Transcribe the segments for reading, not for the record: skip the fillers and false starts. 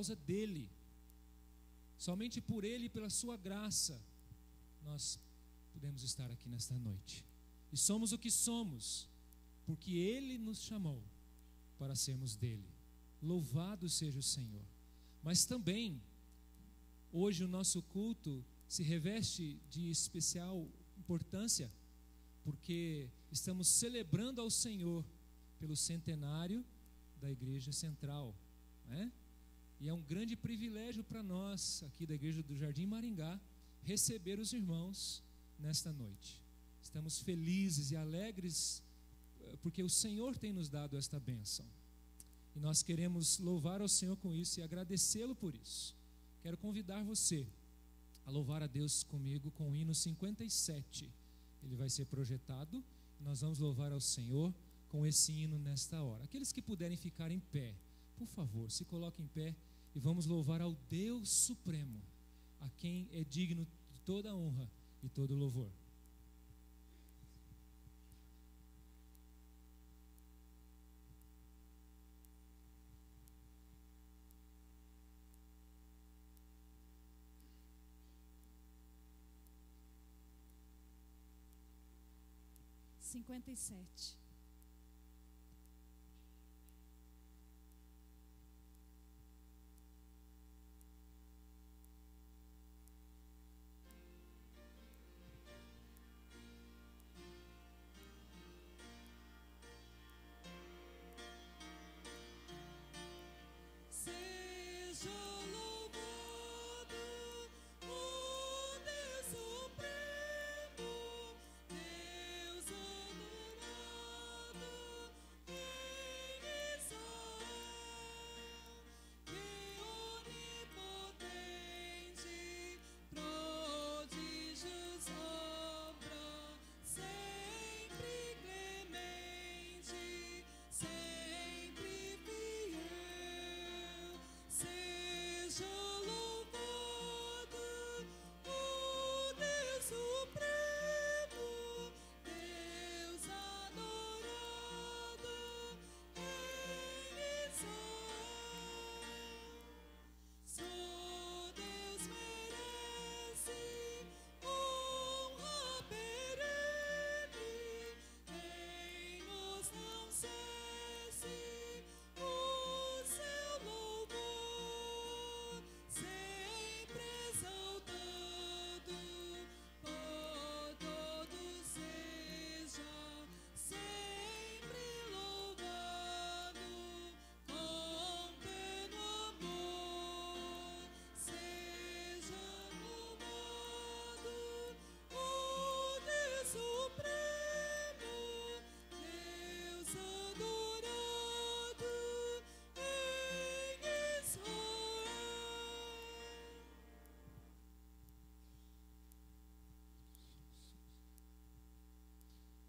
causa dele. Somente por ele e pela sua graça nós podemos estar aqui nesta noite. E somos o que somos, porque ele nos chamou para sermos dele. Louvado seja o Senhor. Mas também, hoje o nosso culto se reveste de especial importância, porque estamos celebrando ao Senhor pelo centenário da Igreja Central, né? E é um grande privilégio para nós, aqui da Igreja do Jardim Maringá, receber os irmãos nesta noite. Estamos felizes e alegres, porque o Senhor tem nos dado esta bênção. E nós queremos louvar ao Senhor com isso e agradecê-lo por isso. Quero convidar você a louvar a Deus comigo com o hino 57. Ele vai ser projetado e nós vamos louvar ao Senhor com esse hino nesta hora. Aqueles que puderem ficar em pé, por favor, se coloquem em pé e vamos louvar ao Deus Supremo, a quem é digno de toda a honra e todo o louvor. Cinquenta e sete.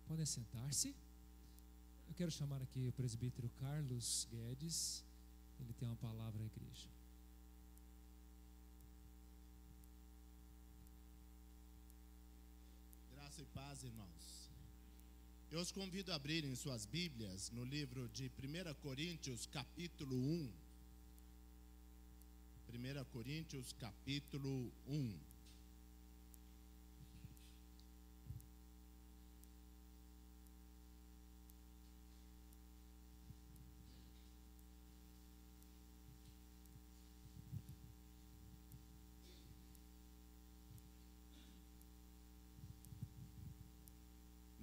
Podem sentar-se. Eu quero chamar aqui o presbítero Carlos Guedes. Ele tem uma palavra à igreja. Graça e paz, irmãos. Eu os convido a abrirem suas Bíblias no livro de 1 Coríntios, capítulo 1. 1 Coríntios, capítulo 1.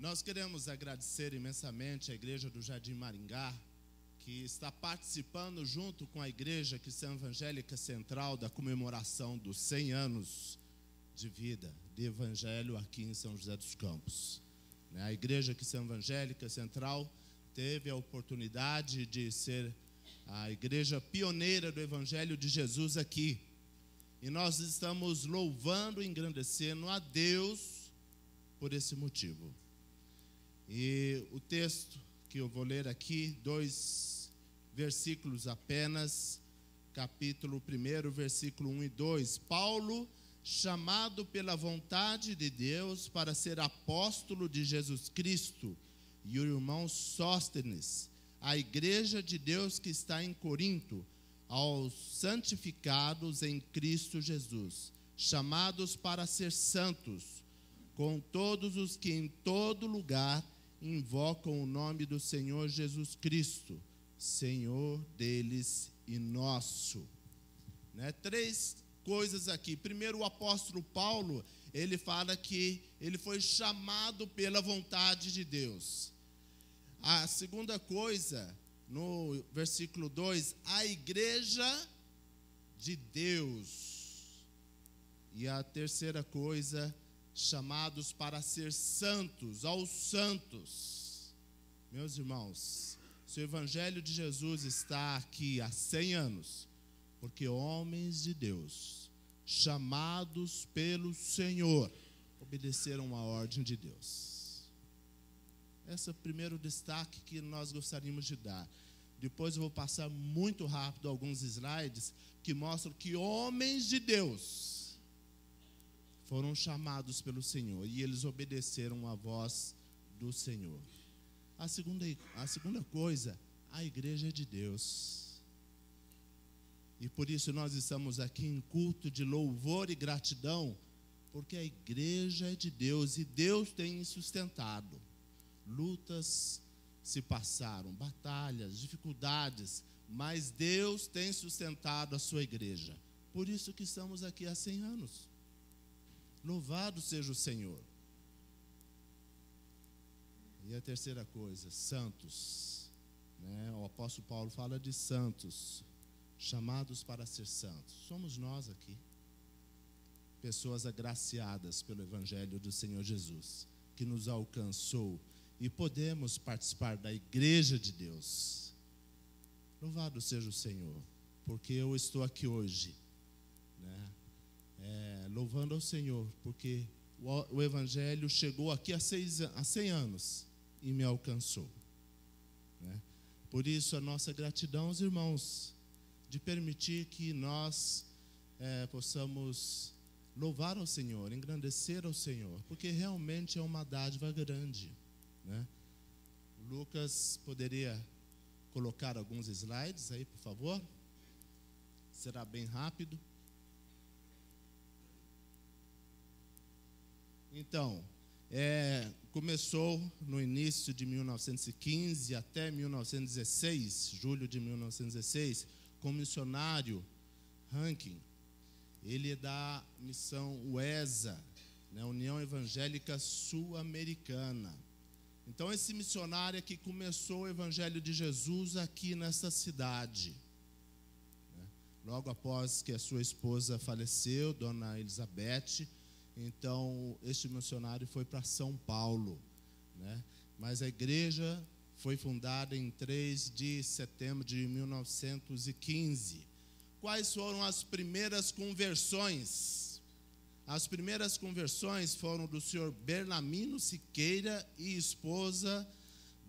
Nós queremos agradecer imensamente a Igreja do Jardim Maringá, que está participando junto com a Igreja Cristã Evangélica Central da comemoração dos 100 anos de vida de Evangelho aqui em São José dos Campos. A Igreja Cristã Evangélica Central teve a oportunidade de ser a igreja pioneira do Evangelho de Jesus aqui. E nós estamos louvando e engrandecendo a Deus por esse motivo. E o texto que eu vou ler aqui, 2 versículos apenas, capítulo 1, versículo 1 e 2. Paulo, chamado pela vontade de Deus para ser apóstolo de Jesus Cristo, e o irmão Sóstenes, a igreja de Deus que está em Corinto, aos santificados em Cristo Jesus, chamados para ser santos, com todos os que em todo lugar invocam o nome do Senhor Jesus Cristo, Senhor deles e nosso. Né? 3 coisas aqui. Primeiro, o apóstolo Paulo, ele fala que ele foi chamado pela vontade de Deus. A segunda coisa, no versículo 2, a igreja de Deus. E a terceira coisa, chamados para ser santos, aos santos. Meus irmãos, se o evangelho de Jesus está aqui há 100 anos, porque homens de Deus, chamados pelo Senhor, obedeceram a ordem de Deus. Esse é o primeiro destaque que nós gostaríamos de dar. Depois eu vou passar muito rápido alguns slides que mostram que homens de Deus foram chamados pelo Senhor e eles obedeceram a voz do Senhor. A segunda coisa, a igreja é de Deus. E por isso nós estamos aqui em culto de louvor e gratidão, porque a igreja é de Deus e Deus tem sustentado. Lutas se passaram, batalhas, dificuldades, mas Deus tem sustentado a sua igreja. Por isso que estamos aqui há 100 anos. Louvado seja o Senhor. E a terceira coisa, santos. Né? O apóstolo Paulo fala de santos, chamados para ser santos. Somos nós aqui, pessoas agraciadas pelo evangelho do Senhor Jesus, que nos alcançou e podemos participar da igreja de Deus. Louvado seja o Senhor, porque eu estou aqui hoje, né? Louvando ao Senhor, porque o evangelho chegou aqui há 100 anos e me alcançou, né? Por isso a nossa gratidão aos irmãos, de permitir que nós possamos louvar ao Senhor, engrandecer ao Senhor, porque realmente é uma dádiva grande, né? Lucas poderia colocar alguns slides aí, por favor? Será bem rápido. Então, começou no início de 1915 até 1916, julho de 1916, com o missionário Rankin. Ele é da missão UESA, né, União Evangélica Sul-Americana. Então, esse missionário aqui começou o evangelho de Jesus aqui nessa cidade, né? Logo após que a sua esposa faleceu, Dona Elizabeth, então este missionário foi para São Paulo, né? Mas a igreja foi fundada em 3 de setembro de 1915. Quais foram as primeiras conversões? As primeiras conversões foram do senhor Bernamino Siqueira e esposa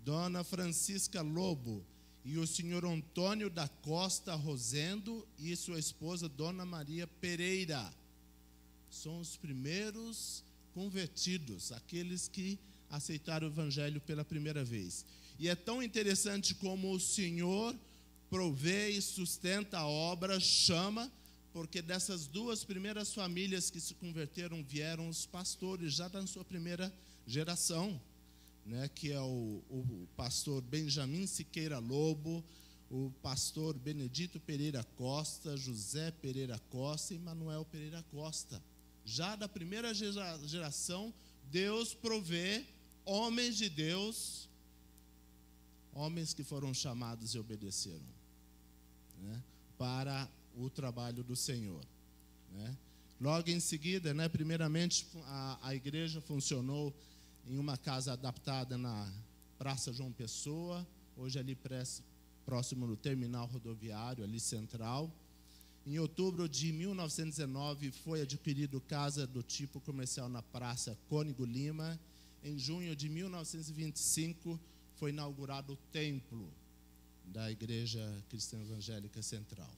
Dona Francisca Lobo, e o senhor Antônio da Costa Rosendo e sua esposa Dona Maria Pereira. São os primeiros convertidos, aqueles que aceitaram o evangelho pela primeira vez. E é tão interessante como o Senhor provê e sustenta a obra, chama, porque dessas 2 primeiras famílias que se converteram vieram os pastores, já da sua primeira geração, né, que é o pastor Benjamin Siqueira Lobo, o pastor Benedito Pereira Costa, José Pereira Costa e Manuel Pereira Costa. Já da primeira geração, Deus provê homens de Deus, homens que foram chamados e obedeceram, né, para o trabalho do Senhor, né? Logo em seguida, né, primeiramente a igreja funcionou em uma casa adaptada na Praça João Pessoa, hoje ali próximo do terminal rodoviário, ali central. Em outubro de 1919 foi adquirido casa do tipo comercial na Praça Cônego Lima. Em junho de 1925 foi inaugurado o templo da Igreja Cristã Evangélica Central.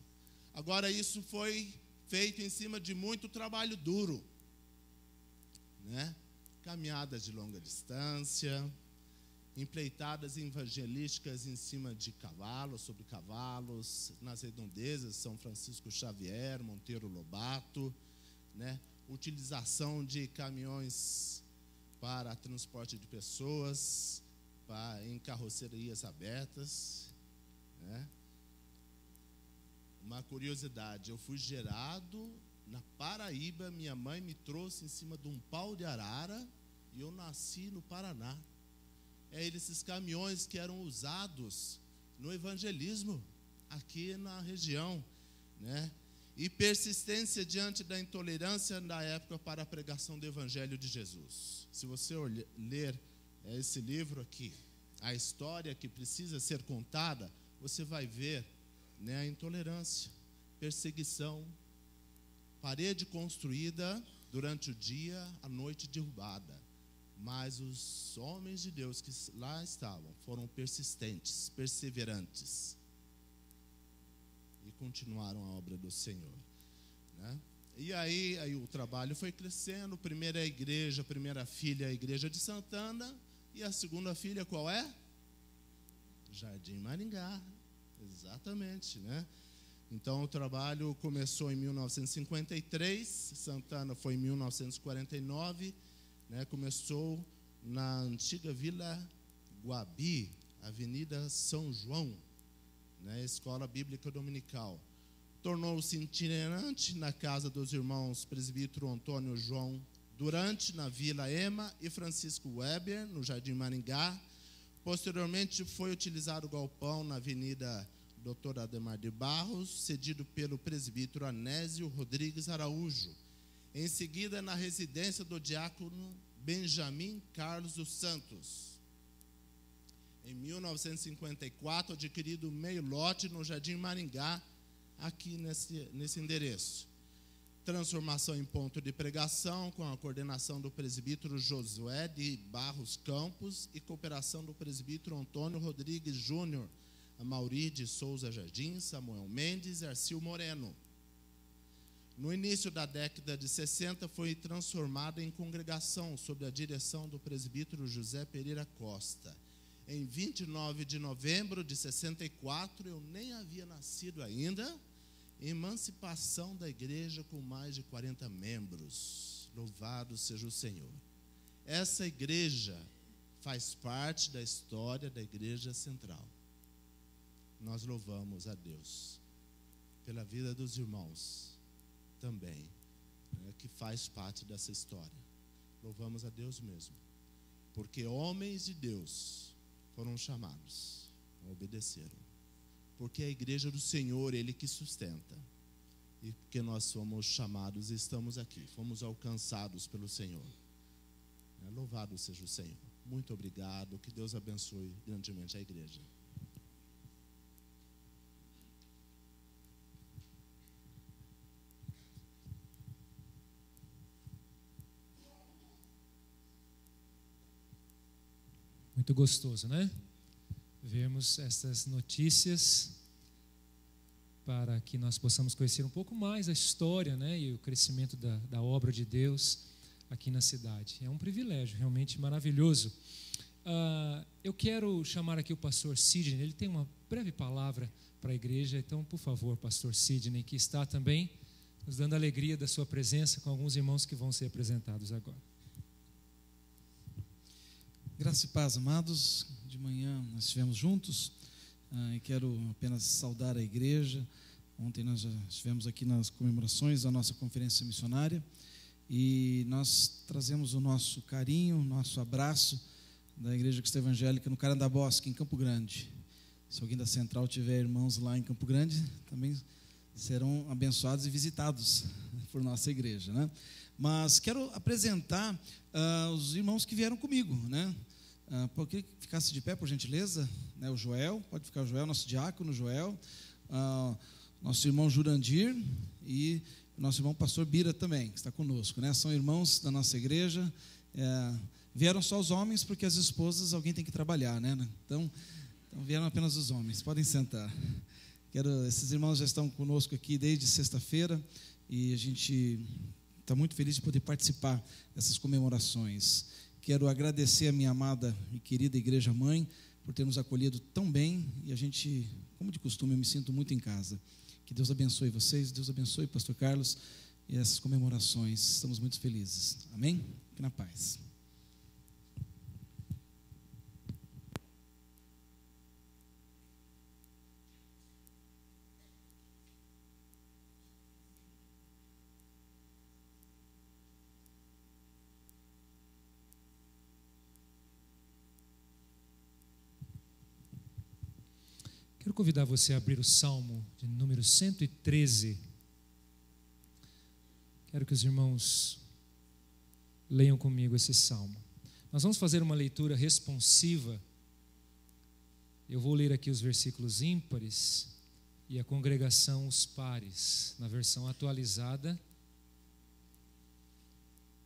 Agora, isso foi feito em cima de muito trabalho duro, né? Caminhadas de longa distância, empreitadas evangelísticas em cima de cavalos, sobre cavalos, nas redondezas, São Francisco Xavier, Monteiro Lobato, né? Utilização de caminhões para transporte de pessoas, em carrocerias abertas, né? Uma curiosidade, eu fui gerado na Paraíba, minha mãe me trouxe em cima de um pau de arara e eu nasci no Paraná. Esses caminhões que eram usados no evangelismo aqui na região, né? E persistência diante da intolerância da época para a pregação do Evangelho de Jesus. Se você ler esse livro aqui, a história que precisa ser contada, você vai ver, né, a intolerância, perseguição, parede construída durante o dia, a noite derrubada. Mas os homens de Deus que lá estavam foram persistentes, perseverantes e continuaram a obra do Senhor, né? E aí o trabalho foi crescendo. Primeira igreja, primeira filha, a igreja de Santana, e a segunda filha qual é? Jardim Maringá, exatamente, né? Então o trabalho começou em 1953, Santana foi em 1949, né? Começou na antiga Vila Guabi, Avenida São João, né? Escola Bíblica Dominical. Tornou-se itinerante na casa dos irmãos presbítero Antônio João Durante, na Vila Ema, e Francisco Weber, no Jardim Maringá. Posteriormente foi utilizado o galpão na Avenida Dr. Ademar de Barros, cedido pelo presbítero Anésio Rodrigues Araújo. Em seguida, na residência do diácono Benjamin Carlos dos Santos. Em 1954, adquirido meio lote no Jardim Maringá, aqui nesse endereço. Transformação em ponto de pregação, com a coordenação do presbítero Josué de Barros Campos e cooperação do presbítero Antônio Rodrigues Júnior, Amauri de Souza Jardim, Samuel Mendes e Arcil Moreno. No início da década de 60, foi transformada em congregação, sob a direção do presbítero José Pereira Costa. Em 29 de novembro de 64, eu nem havia nascido ainda, emancipação da igreja com mais de 40 membros. Louvado seja o Senhor. Essa igreja faz parte da história da igreja central. Nós louvamos a Deus pela vida dos irmãos também, né, que faz parte dessa história. Louvamos a Deus mesmo, porque homens de Deus foram chamados, obedeceram. Porque é a igreja do Senhor, Ele que sustenta. E porque nós fomos chamados e estamos aqui, fomos alcançados pelo Senhor. Louvado seja o Senhor. Muito obrigado, que Deus abençoe grandemente a igreja. Muito gostoso, né? Vermos essas notícias para que nós possamos conhecer um pouco mais a história, né, e o crescimento da obra de Deus aqui na cidade. É um privilégio realmente maravilhoso. Eu quero chamar aqui o pastor Sidney. Ele tem uma breve palavra para a igreja. Então, por favor, pastor Sidney, que está também nos dando a alegria da sua presença com alguns irmãos que vão ser apresentados agora. Graça e paz, amados. De manhã nós estivemos juntos e quero apenas saudar a igreja. Ontem nós já estivemos aqui nas comemorações da nossa conferência missionária e nós trazemos o nosso carinho, o nosso abraço da Igreja Cristã Evangélica no Carandabosque, em Campo Grande. Se alguém da Central tiver irmãos lá em Campo Grande, também serão abençoados e visitados por nossa igreja, né? Mas quero apresentar os irmãos que vieram comigo, né? Por que ficasse de pé, por gentileza, né? O Joel, pode ficar o Joel, nosso diácono Joel, nosso irmão Jurandir e nosso irmão pastor Bira também, que está conosco, né? São irmãos da nossa igreja. Vieram só os homens, porque as esposas, alguém tem que trabalhar, né? Então vieram apenas os homens, podem sentar. Esses irmãos já estão conosco aqui desde sexta-feira e a gente está muito feliz de poder participar dessas comemorações. Quero agradecer a minha amada e querida Igreja Mãe por ter nos acolhido tão bem, e a gente, como de costume, eu me sinto muito em casa. Que Deus abençoe vocês, Deus abençoe Pastor Carlos e essas comemorações. Estamos muito felizes. Amém? Fique na paz. Quero convidar você a abrir o Salmo de número 113. Quero que os irmãos leiam comigo esse Salmo. Nós vamos fazer uma leitura responsiva. Eu vou ler aqui os versículos ímpares e a congregação os pares, na versão atualizada.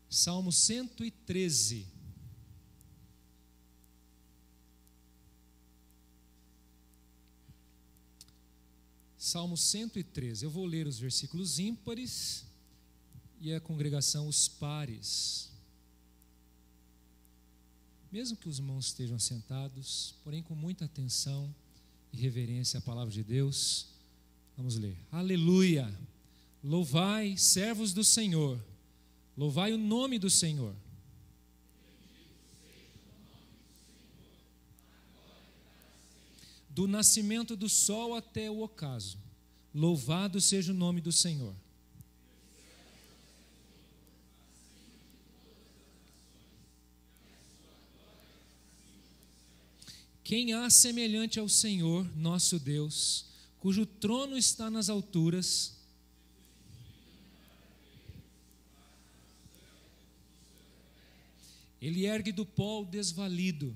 Salmo 113. Salmo 113, eu vou ler os versículos ímpares e a congregação os pares. Mesmo que os irmãos estejam sentados, porém com muita atenção e reverência à palavra de Deus, vamos ler. Aleluia! Louvai, servos do Senhor, louvai o nome do Senhor. Do nascimento do sol até o ocaso, louvado seja o nome do Senhor. Quem há semelhante ao Senhor, nosso Deus, cujo trono está nas alturas, ele ergue do pó o desvalido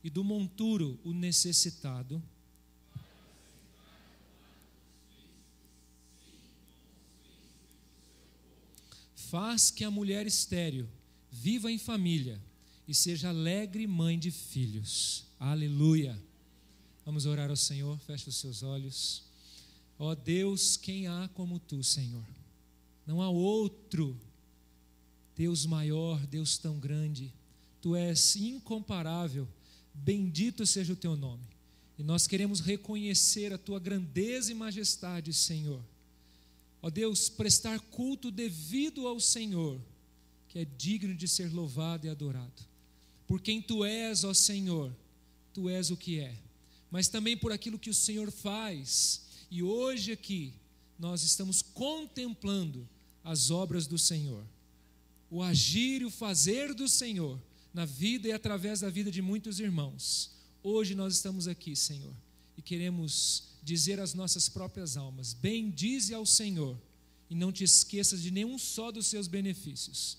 e do monturo o necessitado. Faz que a mulher estéril viva em família e seja alegre mãe de filhos. Aleluia. Vamos orar ao Senhor, feche os seus olhos. Ó Deus, quem há como tu, Senhor? Não há outro Deus maior, Deus tão grande. Tu és incomparável, bendito seja o teu nome. E nós queremos reconhecer a tua grandeza e majestade, Senhor. Ó Deus, prestar culto devido ao Senhor, que é digno de ser louvado e adorado. Por quem tu és, ó Senhor, tu és o que é, mas também por aquilo que o Senhor faz. E hoje aqui, nós estamos contemplando as obras do Senhor, o agir e o fazer do Senhor, na vida e através da vida de muitos irmãos. Hoje nós estamos aqui, Senhor, e queremos dizer às nossas próprias almas: bendize ao Senhor e não te esqueças de nenhum só dos seus benefícios.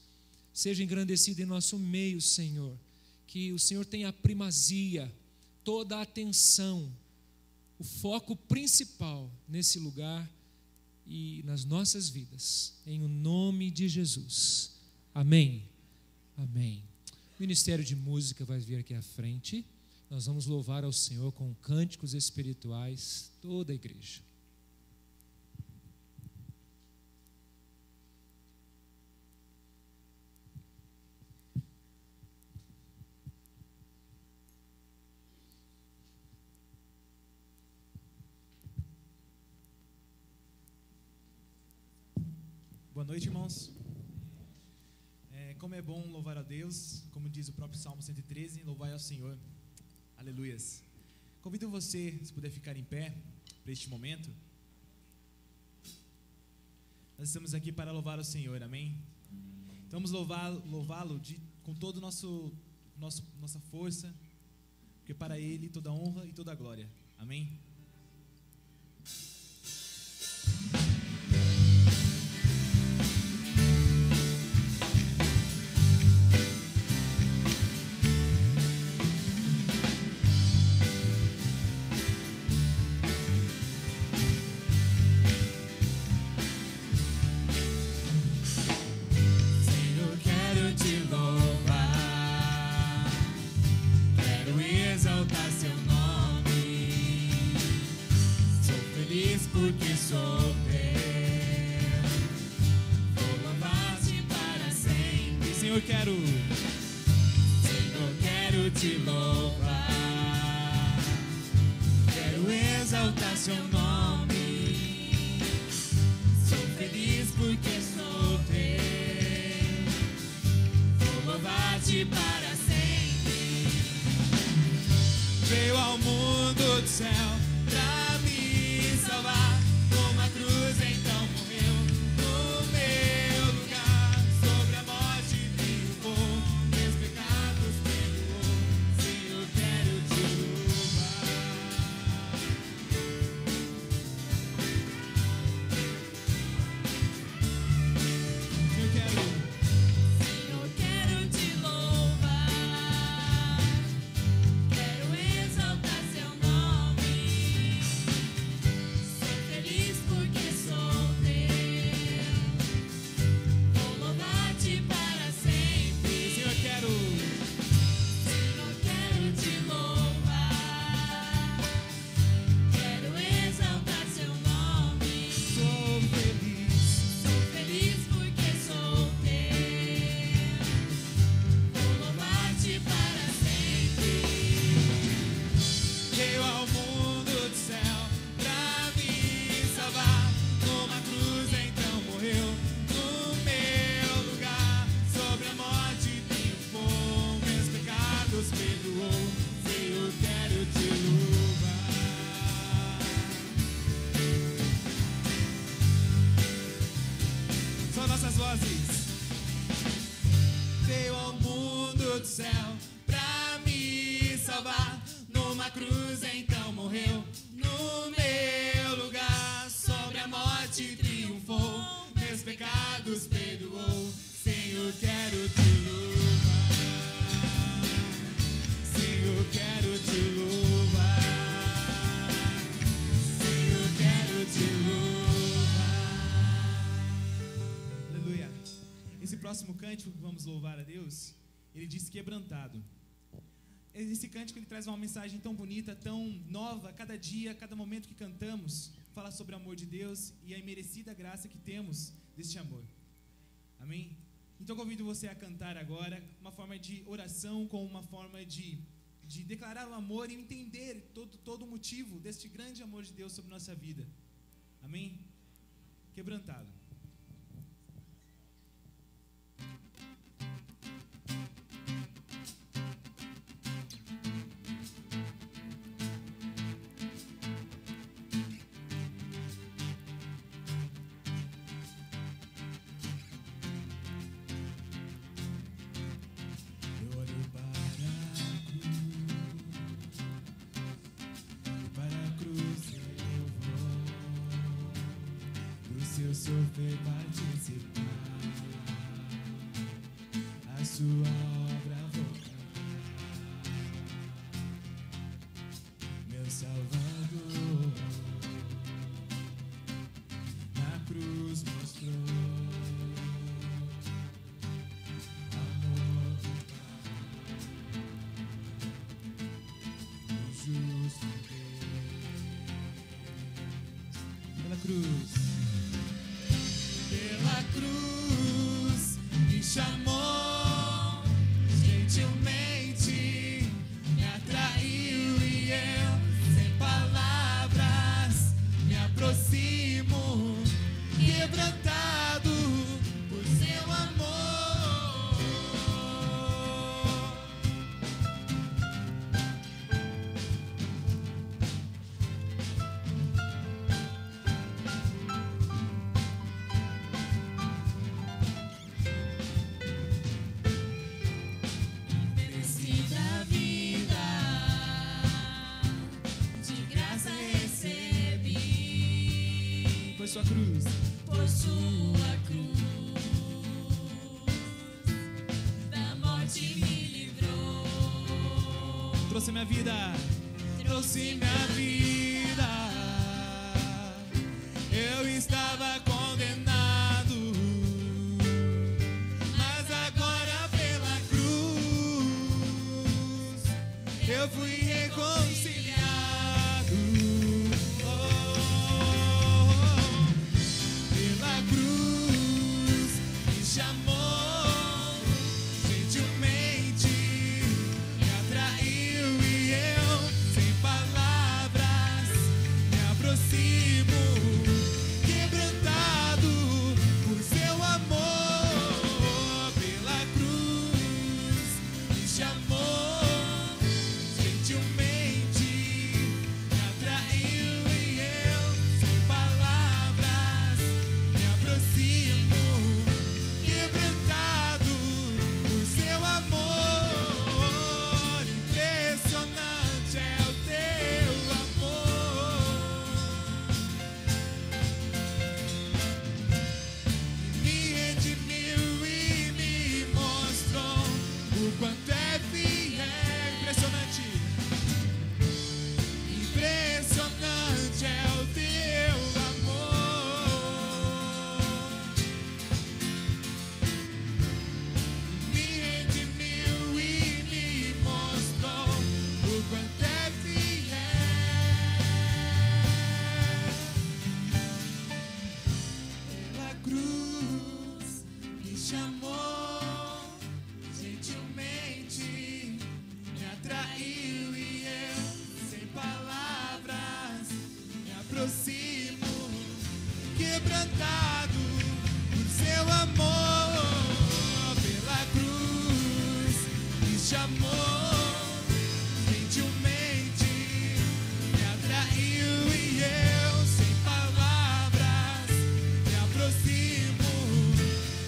Seja engrandecido em nosso meio, Senhor, que o Senhor tenha a primazia, toda a atenção, o foco principal nesse lugar e nas nossas vidas, em o nome de Jesus. Amém. Amém. O Ministério de Música vai vir aqui à frente. Nós vamos louvar ao Senhor com cânticos espirituais, toda a igreja. Boa noite, irmãos. Como é bom louvar a Deus, como diz o próprio Salmo 113, louvai ao Senhor. Aleluias. Convido você, se puder ficar em pé para este momento. Nós estamos aqui para louvar o Senhor, amém? Então vamos louvá-lo com toda nossa força, porque para Ele toda honra e toda glória, amém? Porque sou teu, vou louvar-te para sempre. Senhor, quero quero te louvar, quero exaltar seu nome. Sou feliz porque sou teu, vou louvar-te para sempre. Veio ao mundo do céu pra me salvar, numa cruz então morreu no meu lugar. Sobre a morte triunfou, meus pecados perdoou. Senhor, quero te louvar. Senhor, quero te louvar, quero exaltar seu nome. Sou feliz porque sou teu, vou louvar-te para sempre. Senhor, quero te louvar, quero exaltar seu nome. Sou feliz porque sou teu, vou louvar-te para sempre. Veio ao mundo do céu pra me salvar, numa cruz então morreu no meu lugar. Sobre a morte triunfou, meus pecados perdoou. Senhor, quero te louvar. Só nossas vozes. Veio ao mundo do céu pra me salvar, numa cruz então morreu no meu lugar. Sobre a morte triunfou, meus pecados perdoou. Senhor, quero te louvar. Senhor, quero te louvar. Senhor, quero te louvar. Aleluia. Esse próximo cântico que vamos louvar a Deus, ele diz quebrantado. Esse cântico ele traz uma mensagem tão bonita, tão nova, cada dia, cada momento que cantamos, fala sobre o amor de Deus e a imerecida graça que temos deste amor. Amém? Então convido você a cantar agora, uma forma de oração, com uma forma de declarar o amor e entender todo o motivo deste grande amor de Deus sobre nossa vida. Amém? Quebrantado. Eu olho para a cruz eu vou, do seu sofrer participar, a sua obra vou cantar, meu Salvador, na cruz mostrou amor do Pai, o justo Deus. Pela cruz. Pela cruz me chamou, gentilmente me atraiu e eu, sem palavras, me aproximo, quebrantado por seu amor. Merecida vida, de graça recebi, Foi sua cruz. por sua cruz, da morte me livrou, Trouxe minha vida. trouxe minha vida. Eu estava condenado, mas agora pela cruz eu fui reconciliado. Pela cruz me chamou, gentilmente me atraiu. chamou, gentilmente me atraiu e eu, sem palavras, me aproximo, quebrantado por seu amor, pela cruz me chamou, gentilmente me atraiu e eu, sem palavras, me aproximo,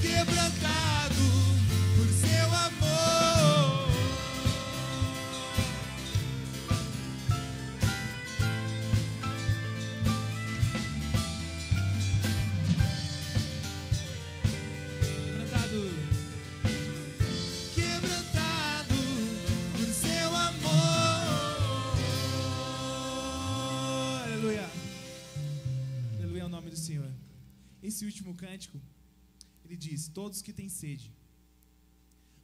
quebrantado por seu amor. Quebrantado por seu amor. Aleluia. Aleluia ao nome do Senhor. Esse último cântico, ele diz: todos que têm sede.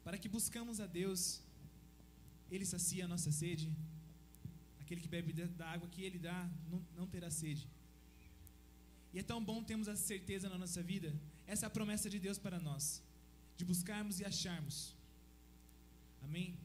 Para que buscamos a Deus, Ele sacia a nossa sede. Aquele que bebe da água que Ele dá, não terá sede. E é tão bom termos essa certeza na nossa vida. Essa é a promessa de Deus para nós, de buscarmos e acharmos. Amém?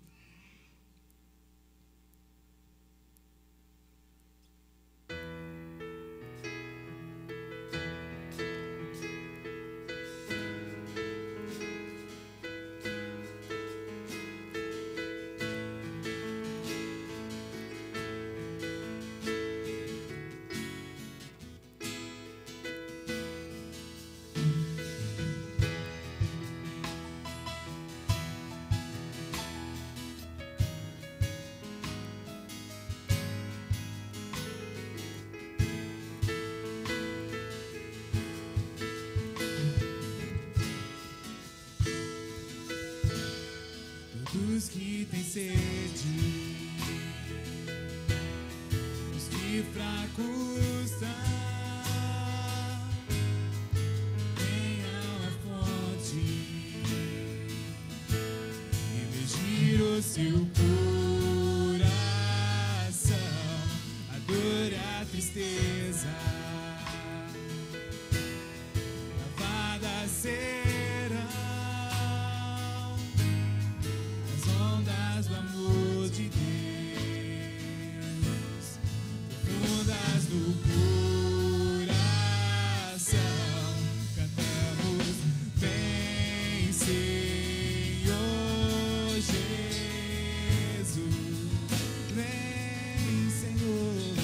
Os que têm sede, os que fracos estão, venham à fonte, emergir o seu coração, a dor e a tristeza, lavadas serão as ondas do amor de Deus, profundas no coração, cantamos: vem, Senhor Jesus, vem, Senhor,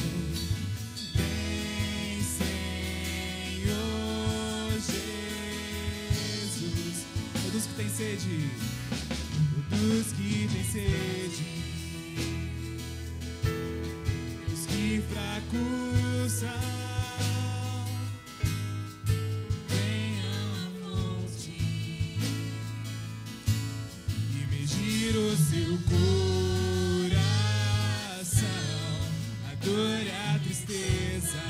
vem, Senhor Jesus. Todos que têm sede, todos que têm sede, os que fracos são, venham à fonte, imergir o seu coração, a dor e a tristeza,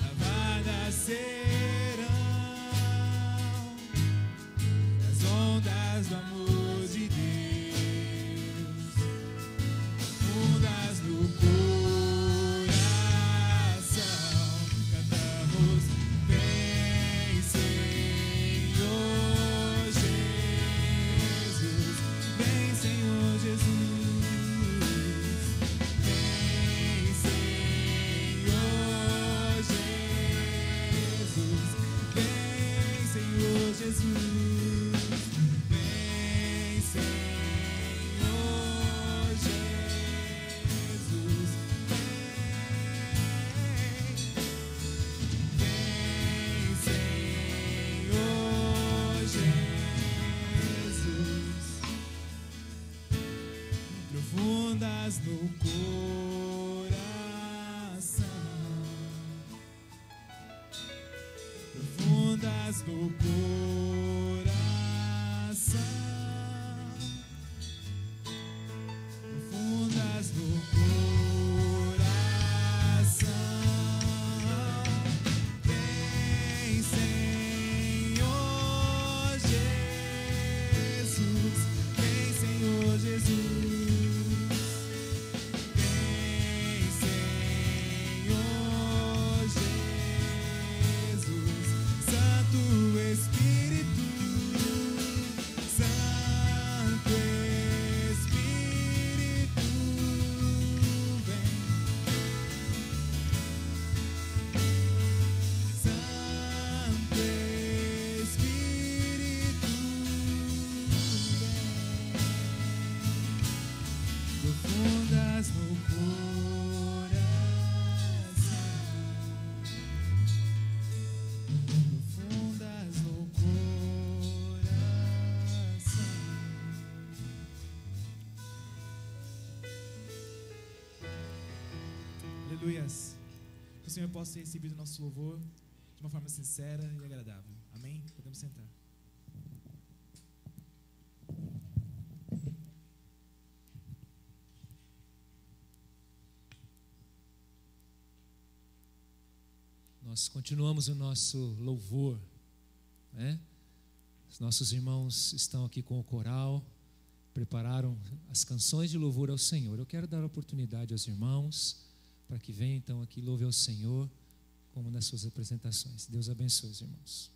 lavadas serão as ondas do amor de Deus, fundas no coração, cantamos: vem, Senhor Jesus, vem, Senhor Jesus, vem, Senhor Jesus, vem, Senhor Jesus. Vem, Senhor Jesus, vem, Senhor Jesus, profundas no coração, profundas no coração, profundas no coração. Vem, Senhor Jesus, vem, Senhor Jesus, vem, Senhor Jesus, Santo Senhor possa ser recebido o nosso louvor de uma forma sincera e agradável. Amém? Podemos sentar. Nós continuamos o nosso louvor, né? Os nossos irmãos estão aqui com o coral, prepararam as canções de louvor ao Senhor. Eu quero dar a oportunidade aos irmãos para que venham então aqui louve ao Senhor, como nas suas apresentações. Deus abençoe os irmãos.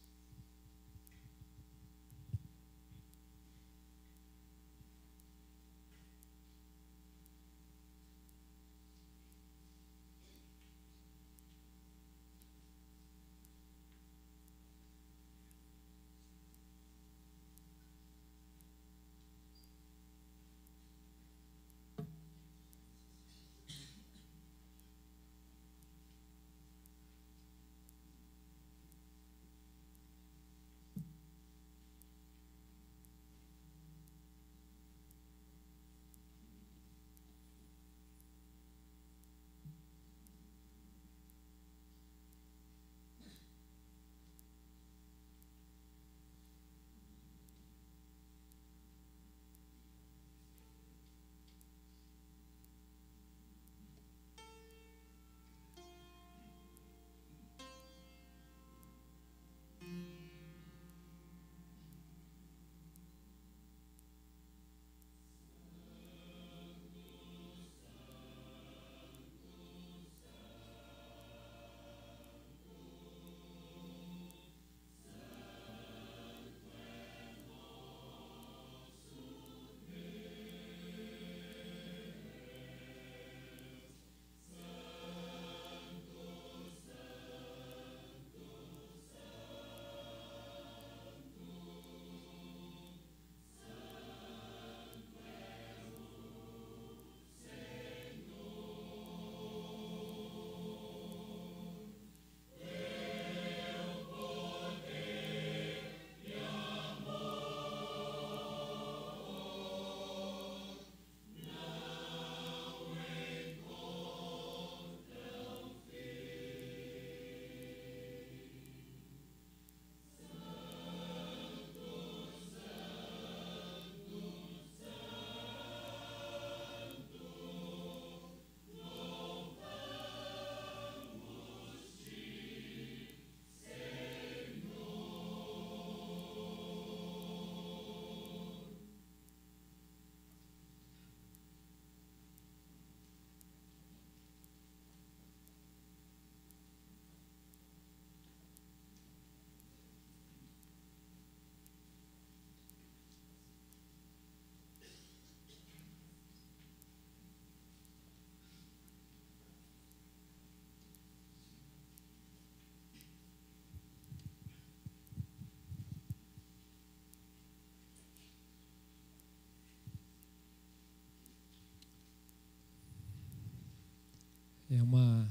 É uma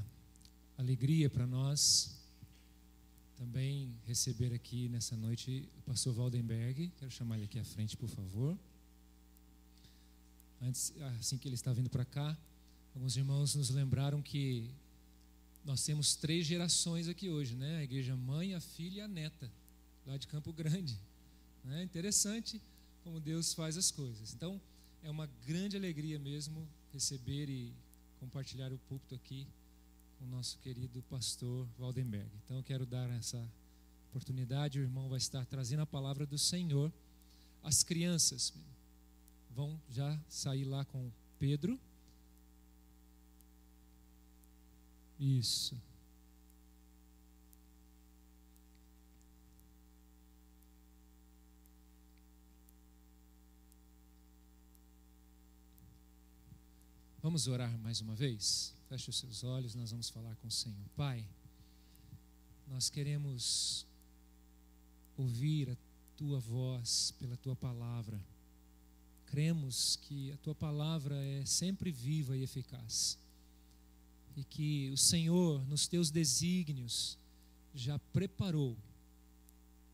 alegria para nós também receber aqui nessa noite o pastor Waldenberg. Quero chamar ele aqui à frente, por favor. Antes, assim que ele está vindo para cá, alguns irmãos nos lembraram que nós temos 3 gerações aqui hoje, né? A igreja mãe, a filha e a neta, lá de Campo Grande. É interessante como Deus faz as coisas. Então, é uma grande alegria mesmo receber e compartilhar o púlpito aqui com o nosso querido pastor Waldenberg. Então eu quero dar essa oportunidade. O irmão vai estar trazendo a palavra do Senhor. As crianças vão já sair lá com Pedro. Isso. Vamos orar mais uma vez? Feche os seus olhos, nós vamos falar com o Senhor. Pai, nós queremos ouvir a Tua voz pela Tua palavra. Cremos que a Tua palavra é sempre viva e eficaz. E que o Senhor, nos Teus desígnios, já preparou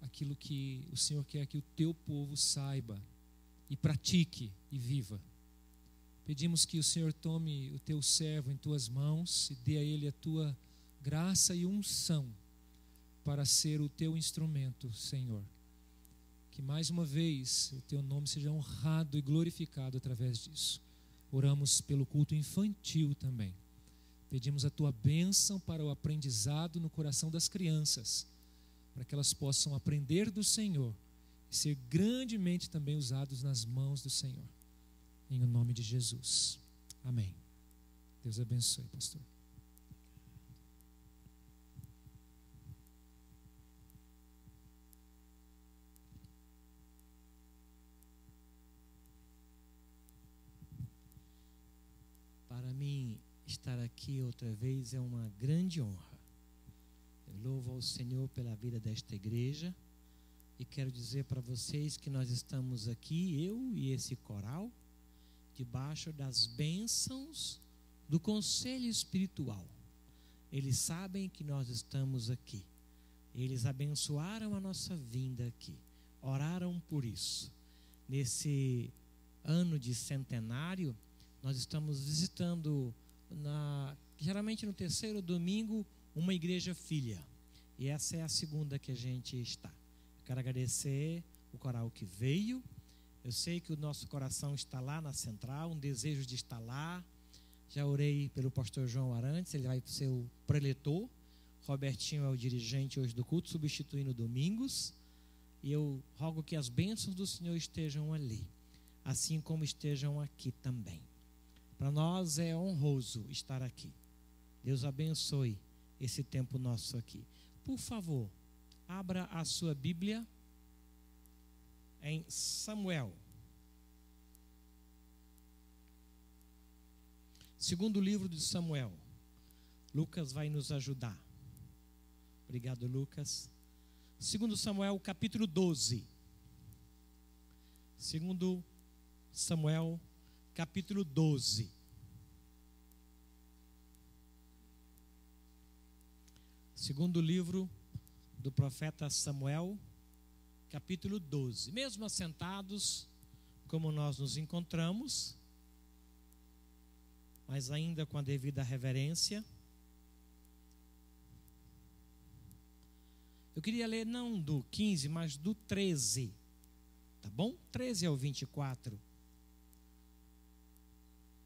aquilo que o Senhor quer que o Teu povo saiba e pratique e viva. Pedimos que o Senhor tome o Teu servo em Tuas mãos e dê a ele a Tua graça e unção para ser o teu instrumento, Senhor. Que mais uma vez o teu nome seja honrado e glorificado através disso. Oramos pelo culto infantil também. Pedimos a tua bênção para o aprendizado no coração das crianças, para que elas possam aprender do Senhor e ser grandemente também usados nas mãos do Senhor. Em o nome de Jesus. Amém. Deus abençoe, pastor. Para mim, estar aqui outra vez é uma grande honra. Eu louvo ao Senhor pela vida desta igreja e quero dizer para vocês que nós estamos aqui, eu e esse coral, debaixo das bênçãos do conselho espiritual. Eles sabem que nós estamos aqui. Eles abençoaram a nossa vinda aqui. Oraram por isso. Nesse ano de centenário, nós estamos visitando, geralmente no terceiro domingo, uma igreja filha. E essa é a segunda que a gente está. Quero agradecer o coral que veio. Eu sei que o nosso coração está lá na central, um desejo de estar lá. Já orei pelo pastor João Arantes, ele vai ser o preletor. Robertinho é o dirigente hoje do culto, substituindo Domingos. E eu rogo que as bênçãos do Senhor estejam ali, assim como estejam aqui também. Para nós é honroso estar aqui. Deus abençoe esse tempo nosso aqui. Por favor, abra a sua Bíblia em Samuel. Segundo livro de Samuel. Lucas vai nos ajudar. Obrigado, Lucas. Segundo Samuel, capítulo 12. Segundo Samuel, capítulo 12. Segundo livro do profeta Samuel, capítulo 12. Mesmo assentados, como nós nos encontramos, mas ainda com a devida reverência. Eu queria ler não do 15, mas do 13. Tá bom? 13 ao 24.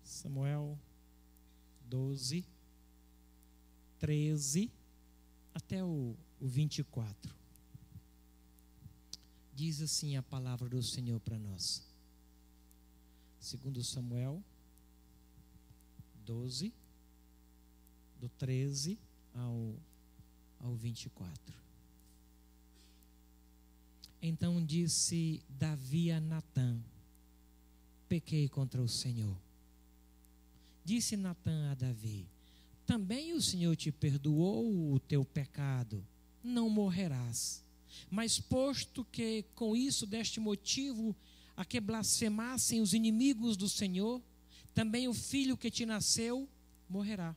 Samuel 12, 13 até o 24. Diz assim a palavra do Senhor para nós. Segundo Samuel 12, do 13 ao 24. Então disse Davi a Natã: pequei contra o Senhor. Disse Natã a Davi: também o Senhor te perdoou o teu pecado, não morrerás. Mas posto que com isso deste motivo a que blasfemassem os inimigos do Senhor, também o filho que te nasceu morrerá.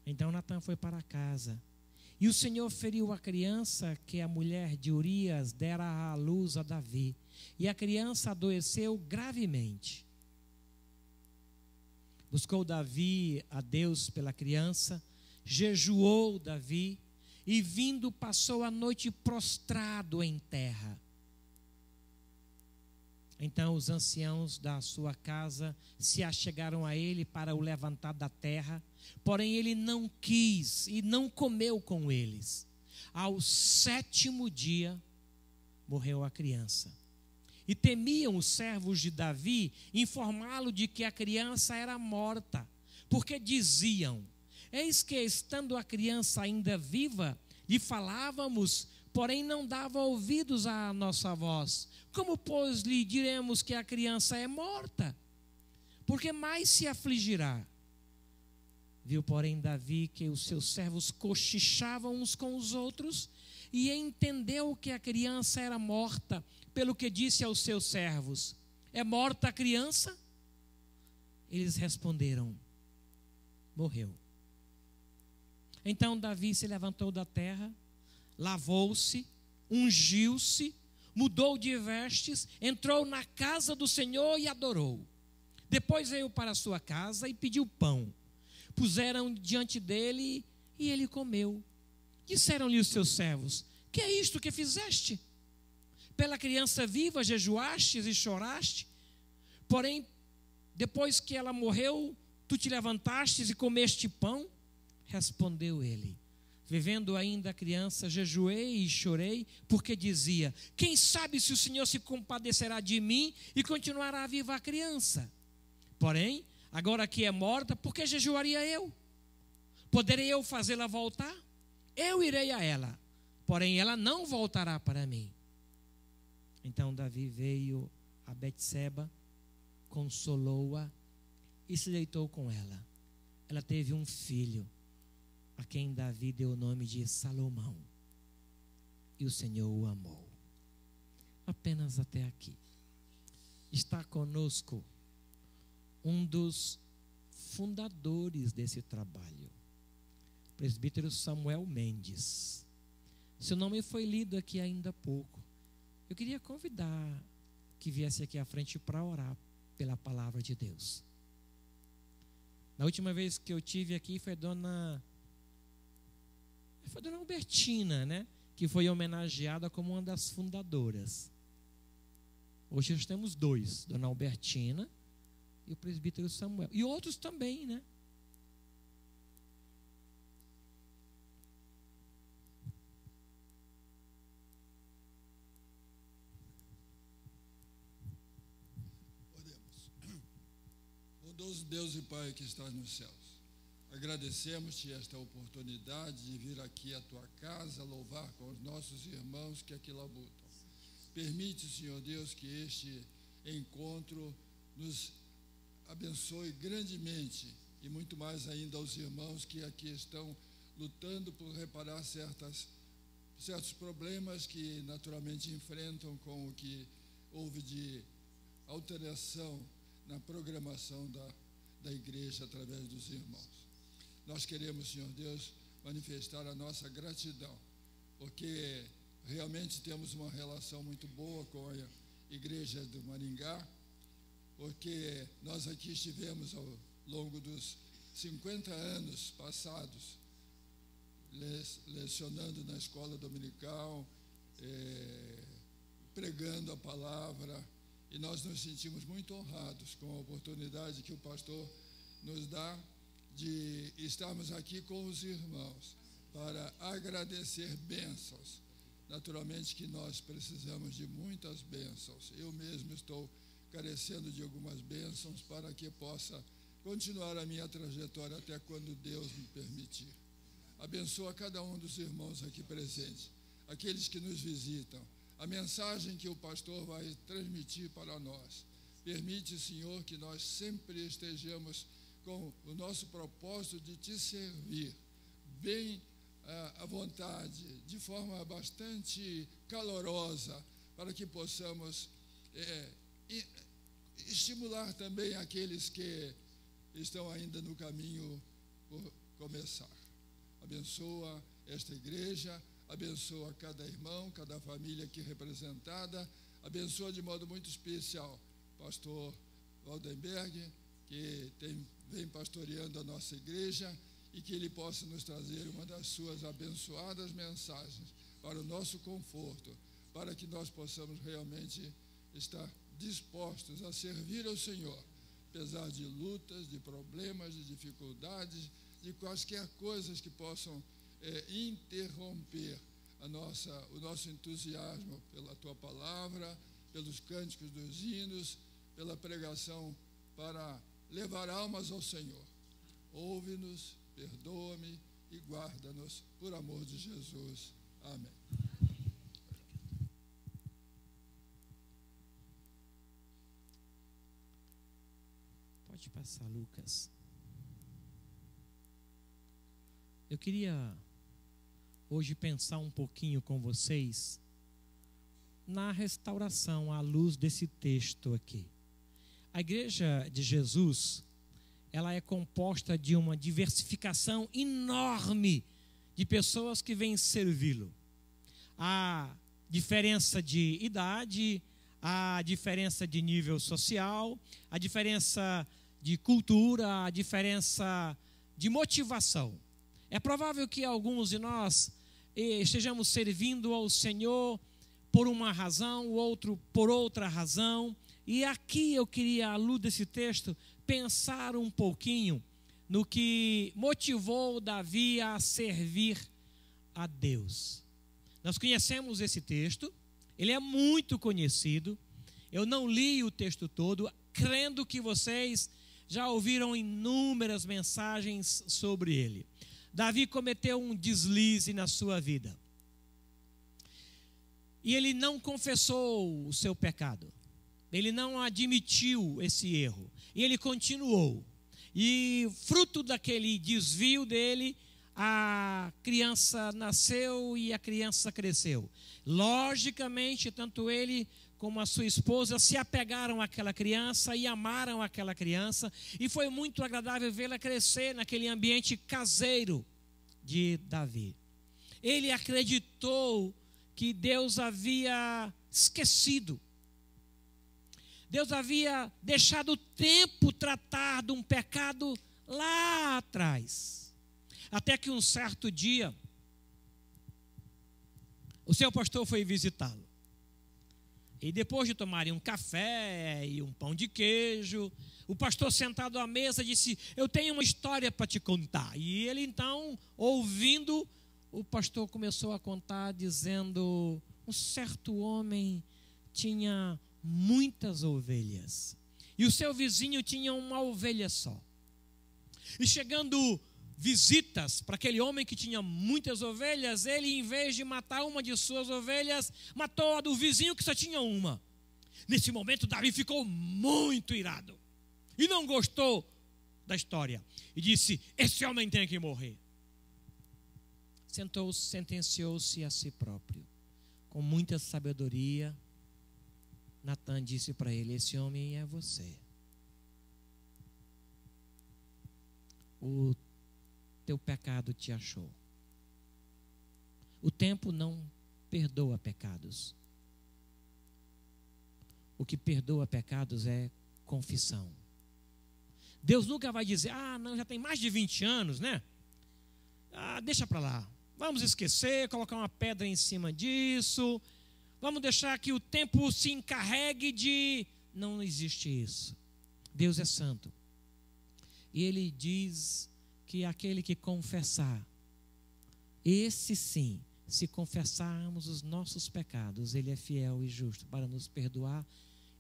Então Natã foi para casa. E o Senhor feriu a criança que a mulher de Urias dera à luz a Davi. E a criança adoeceu gravemente. Buscou Davi a Deus pela criança, jejuou Davi, e vindo passou a noite prostrado em terra. Então os anciãos da sua casa se achegaram a ele para o levantar da terra, porém ele não quis e não comeu com eles. Ao 7º dia morreu a criança. E temiam os servos de Davi informá-lo de que a criança era morta, porque diziam: eis que estando a criança ainda viva, lhe falávamos, porém não dava ouvidos à nossa voz. Como, pois, lhe diremos que a criança é morta? Porque mais se afligirá. Viu, porém, Davi que os seus servos cochichavam uns com os outros, e entendeu que a criança era morta, pelo que disse aos seus servos: é morta a criança? Eles responderam: morreu. Então Davi se levantou da terra, lavou-se, ungiu-se, mudou de vestes, entrou na casa do Senhor e adorou. Depois veio para a sua casa e pediu pão. Puseram diante dele e ele comeu. Disseram-lhe os seus servos: que é isto que fizeste? Pela criança viva jejuastes e choraste, porém, depois que ela morreu, tu te levantastes e comeste pão? Respondeu ele: vivendo ainda a criança, jejuei e chorei, porque dizia: quem sabe se o Senhor se compadecerá de mim e continuará viva a criança? Porém, agora que é morta, por que jejuaria eu? Poderei eu fazê-la voltar? Eu irei a ela, porém ela não voltará para mim. Então Davi veio a Betseba, consolou-a e se deitou com ela. Ela teve um filho, a quem Davi deu o nome de Salomão. E o Senhor o amou. Apenas até aqui. Está conosco um dos fundadores desse trabalho, presbítero Samuel Mendes. Seu nome foi lido aqui ainda há pouco. Eu queria convidar que viesse aqui à frente para orar pela palavra de Deus. Na última vez que eu tive aqui foi Dona Albertina, né? Que foi homenageada como uma das fundadoras. Hoje nós temos dois, Dona Albertina e o presbítero Samuel. E outros também, né? Bondoso Deus e Pai que estás nos céus, agradecemos-te esta oportunidade de vir aqui à tua casa louvar com os nossos irmãos que aqui labutam. Permite, Senhor Deus, que este encontro nos abençoe grandemente e muito mais ainda aos irmãos que aqui estão lutando por reparar certos problemas que naturalmente enfrentam com o que houve de alteração na programação da igreja através dos irmãos. Nós queremos, Senhor Deus, manifestar a nossa gratidão, porque realmente temos uma relação muito boa com a igreja do Maringá, porque nós aqui estivemos ao longo dos 50 anos passados lecionando na escola dominical, pregando a palavra, e nós nos sentimos muito honrados com a oportunidade que o pastor nos dá de estarmos aqui com os irmãos para agradecer bênçãos. Naturalmente que nós precisamos de muitas bênçãos. Eu mesmo estou carecendo de algumas bênçãos para que possa continuar a minha trajetória até quando Deus me permitir. Abençoa cada um dos irmãos aqui presentes, aqueles que nos visitam, a mensagem que o pastor vai transmitir para nós. Permite, Senhor, que nós sempre estejamos com o nosso propósito de te servir bem à vontade, de forma bastante calorosa, para que possamos estimular também aqueles que estão ainda no caminho por começar. Abençoa esta igreja, abençoa cada irmão, cada família aqui representada, abençoa de modo muito especial o pastor Waldenberg, que vem pastoreando a nossa igreja, e que ele possa nos trazer uma das suas abençoadas mensagens para o nosso conforto, para que nós possamos realmente estar dispostos a servir ao Senhor, apesar de lutas, de problemas, de dificuldades, de quaisquer coisas que possam interromper o nosso entusiasmo pela tua palavra, pelos cânticos dos hinos, pela pregação para levar almas ao Senhor. Ouve-nos, perdoa-me e guarda-nos por amor de Jesus. Amém. Pode passar, Lucas. Eu queria hoje pensar um pouquinho com vocês na restauração à luz desse texto aqui. A igreja de Jesus, ela é composta de uma diversificação enorme de pessoas que vêm servi-lo. Há diferença de idade, há diferença de nível social, há diferença de cultura, há diferença de motivação. É provável que alguns de nós estejamos servindo ao Senhor por uma razão, o outro por outra razão. E aqui eu queria, à luz desse texto, pensar um pouquinho no que motivou Davi a servir a Deus. Nós conhecemos esse texto, ele é muito conhecido. Eu não li o texto todo, crendo que vocês já ouviram inúmeras mensagens sobre ele. Davi cometeu um deslize na sua vida. E ele não confessou o seu pecado. Ele não admitiu esse erro. E ele continuou. E fruto daquele desvio dele, a criança nasceu e a criança cresceu. Logicamente, tanto ele como a sua esposa se apegaram àquela criança e amaram aquela criança. E foi muito agradável vê-la crescer naquele ambiente caseiro de Davi. Ele acreditou que Deus havia esquecido. Deus havia deixado o tempo tratar de um pecado lá atrás. Até que um certo dia, o seu pastor foi visitá-lo. E depois de tomarem um café e um pão de queijo, o pastor sentado à mesa disse: eu tenho uma história para te contar. E ele então, ouvindo, o pastor começou a contar dizendo: um certo homem tinha muitas ovelhas. E o seu vizinho tinha uma ovelha só. E chegando visitas para aquele homem que tinha muitas ovelhas, ele, em vez de matar uma de suas ovelhas, matou a do vizinho que só tinha uma. Nesse momento, Davi ficou muito irado e não gostou da história e disse: esse homem tem que morrer. Sentenciou-se a si próprio. Com muita sabedoria, Natan disse para ele: esse homem é você. O teu pecado te achou. O tempo não perdoa pecados. O que perdoa pecados é confissão. Deus nunca vai dizer: ah, não, já tem mais de 20 anos, né? Ah, deixa para lá. Vamos esquecer, colocar uma pedra em cima disso. Vamos deixar que o tempo se encarregue de... Não existe isso. Deus é santo. E Ele diz que aquele que confessar, esse sim, se confessarmos os nossos pecados, Ele é fiel e justo para nos perdoar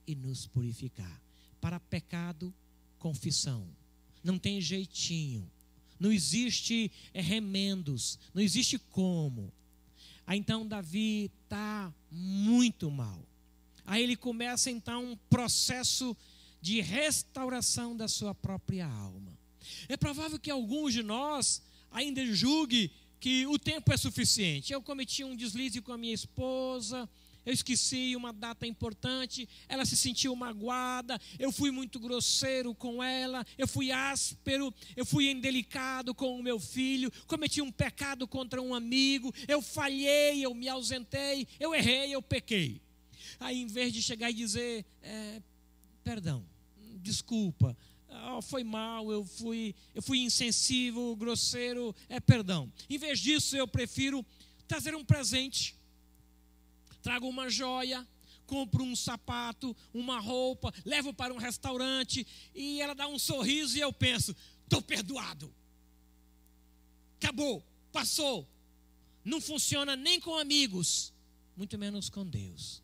e nos purificar. Para pecado, confissão. Não tem jeitinho. Não existe remendos. Não existe como. Aí então Davi está muito mal. Aí ele começa então um processo de restauração da sua própria alma. É provável que alguns de nós ainda julguem que o tempo é suficiente. Eu cometi um deslize com a minha esposa, eu esqueci uma data importante, ela se sentiu magoada, eu fui muito grosseiro com ela, eu fui áspero, eu fui indelicado com o meu filho, cometi um pecado contra um amigo, eu falhei, eu me ausentei, eu errei, eu pequei. Aí, em vez de chegar e dizer: perdão, desculpa, foi mal, eu fui insensível, grosseiro, perdão. Em vez disso, eu prefiro trazer um presente. Trago uma joia, compro um sapato, uma roupa, levo para um restaurante e ela dá um sorriso e eu penso: estou perdoado. Acabou, passou. Não funciona nem com amigos, muito menos com Deus.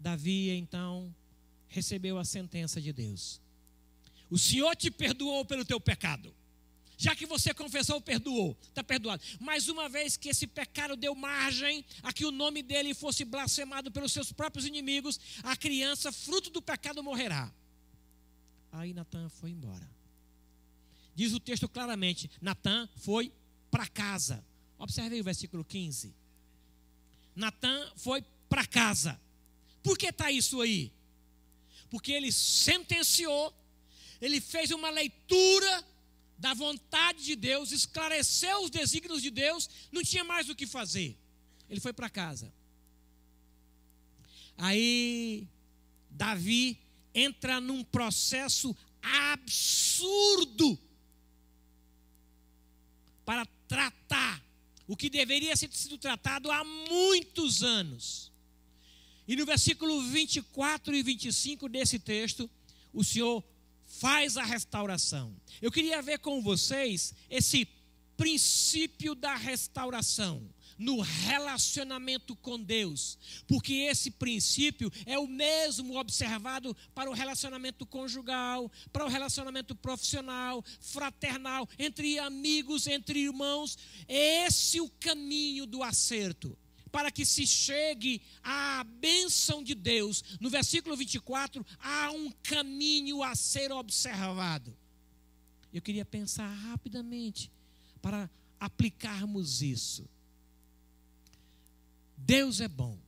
Davi, então, recebeu a sentença de Deus. O Senhor te perdoou pelo teu pecado. Já que você confessou, perdoou, está perdoado. Mas uma vez que esse pecado deu margem a que o nome dele fosse blasfemado pelos seus próprios inimigos, a criança, fruto do pecado, morrerá. Aí Natan foi embora. Diz o texto claramente: Natan foi para casa. Observe aí o versículo 15. Natan foi para casa. Por que está isso aí? Porque ele sentenciou, ele fez uma leitura da vontade de Deus, esclareceu os desígnios de Deus, não tinha mais o que fazer. Ele foi para casa. Aí Davi entra num processo absurdo para tratar o que deveria ter sido tratado há muitos anos. E no versículo 24 e 25 desse texto, o Senhor faz a restauração. Eu queria ver com vocês esse princípio da restauração no relacionamento com Deus, porque esse princípio é o mesmo observado para o relacionamento conjugal, para o relacionamento profissional, fraternal, entre amigos, entre irmãos. É esse o caminho do acerto, para que se chegue à bênção de Deus. No versículo 24, há um caminho a ser observado. Eu queria pensar rapidamente para aplicarmos isso. Deus é bom.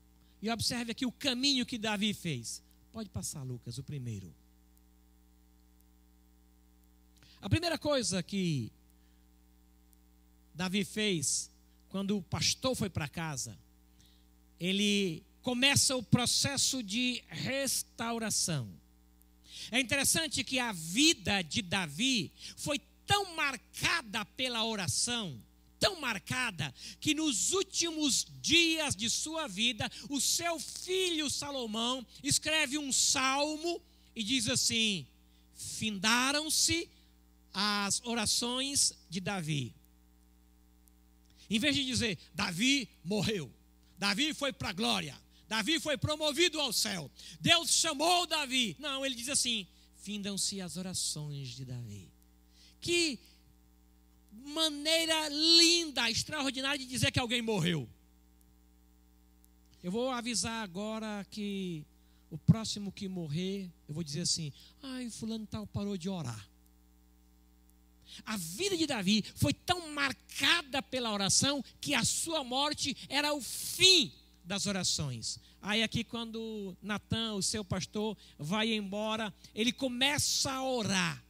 E observe aqui o caminho que Davi fez. Pode passar, Lucas, o primeiro. A primeira coisa que Davi fez, quando o pastor foi para casa, ele começa o processo de restauração. É interessante que a vida de Davi foi tão marcada pela oração, tão marcada, que nos últimos dias de sua vida, o seu filho Salomão escreve um salmo e diz assim: findaram-se as orações de Davi. Em vez de dizer, Davi morreu, Davi foi para a glória, Davi foi promovido ao céu, Deus chamou Davi. Não, ele diz assim: findam-se as orações de Davi. Que maneira linda, extraordinária de dizer que alguém morreu. Eu vou avisar agora que o próximo que morrer, eu vou dizer assim: ai, fulano tal parou de orar. A vida de Davi foi tão marcada pela oração que a sua morte era o fim das orações. Aí aqui quando Natan, o seu pastor, vai embora, ele começa a orar.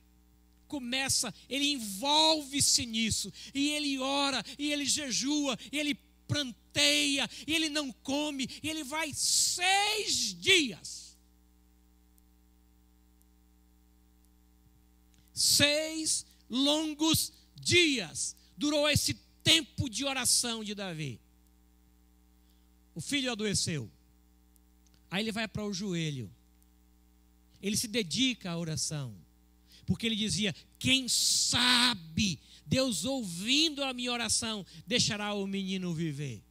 Ele envolve-se nisso, e ele ora, e ele jejua, e ele pranteia, e ele não come, e ele vai 6 dias. 6 longos dias durou esse tempo de oração de Davi. O filho adoeceu, aí ele vai para o joelho, ele se dedica à oração, porque ele dizia: quem sabe, Deus ouvindo a minha oração, deixará o menino viver.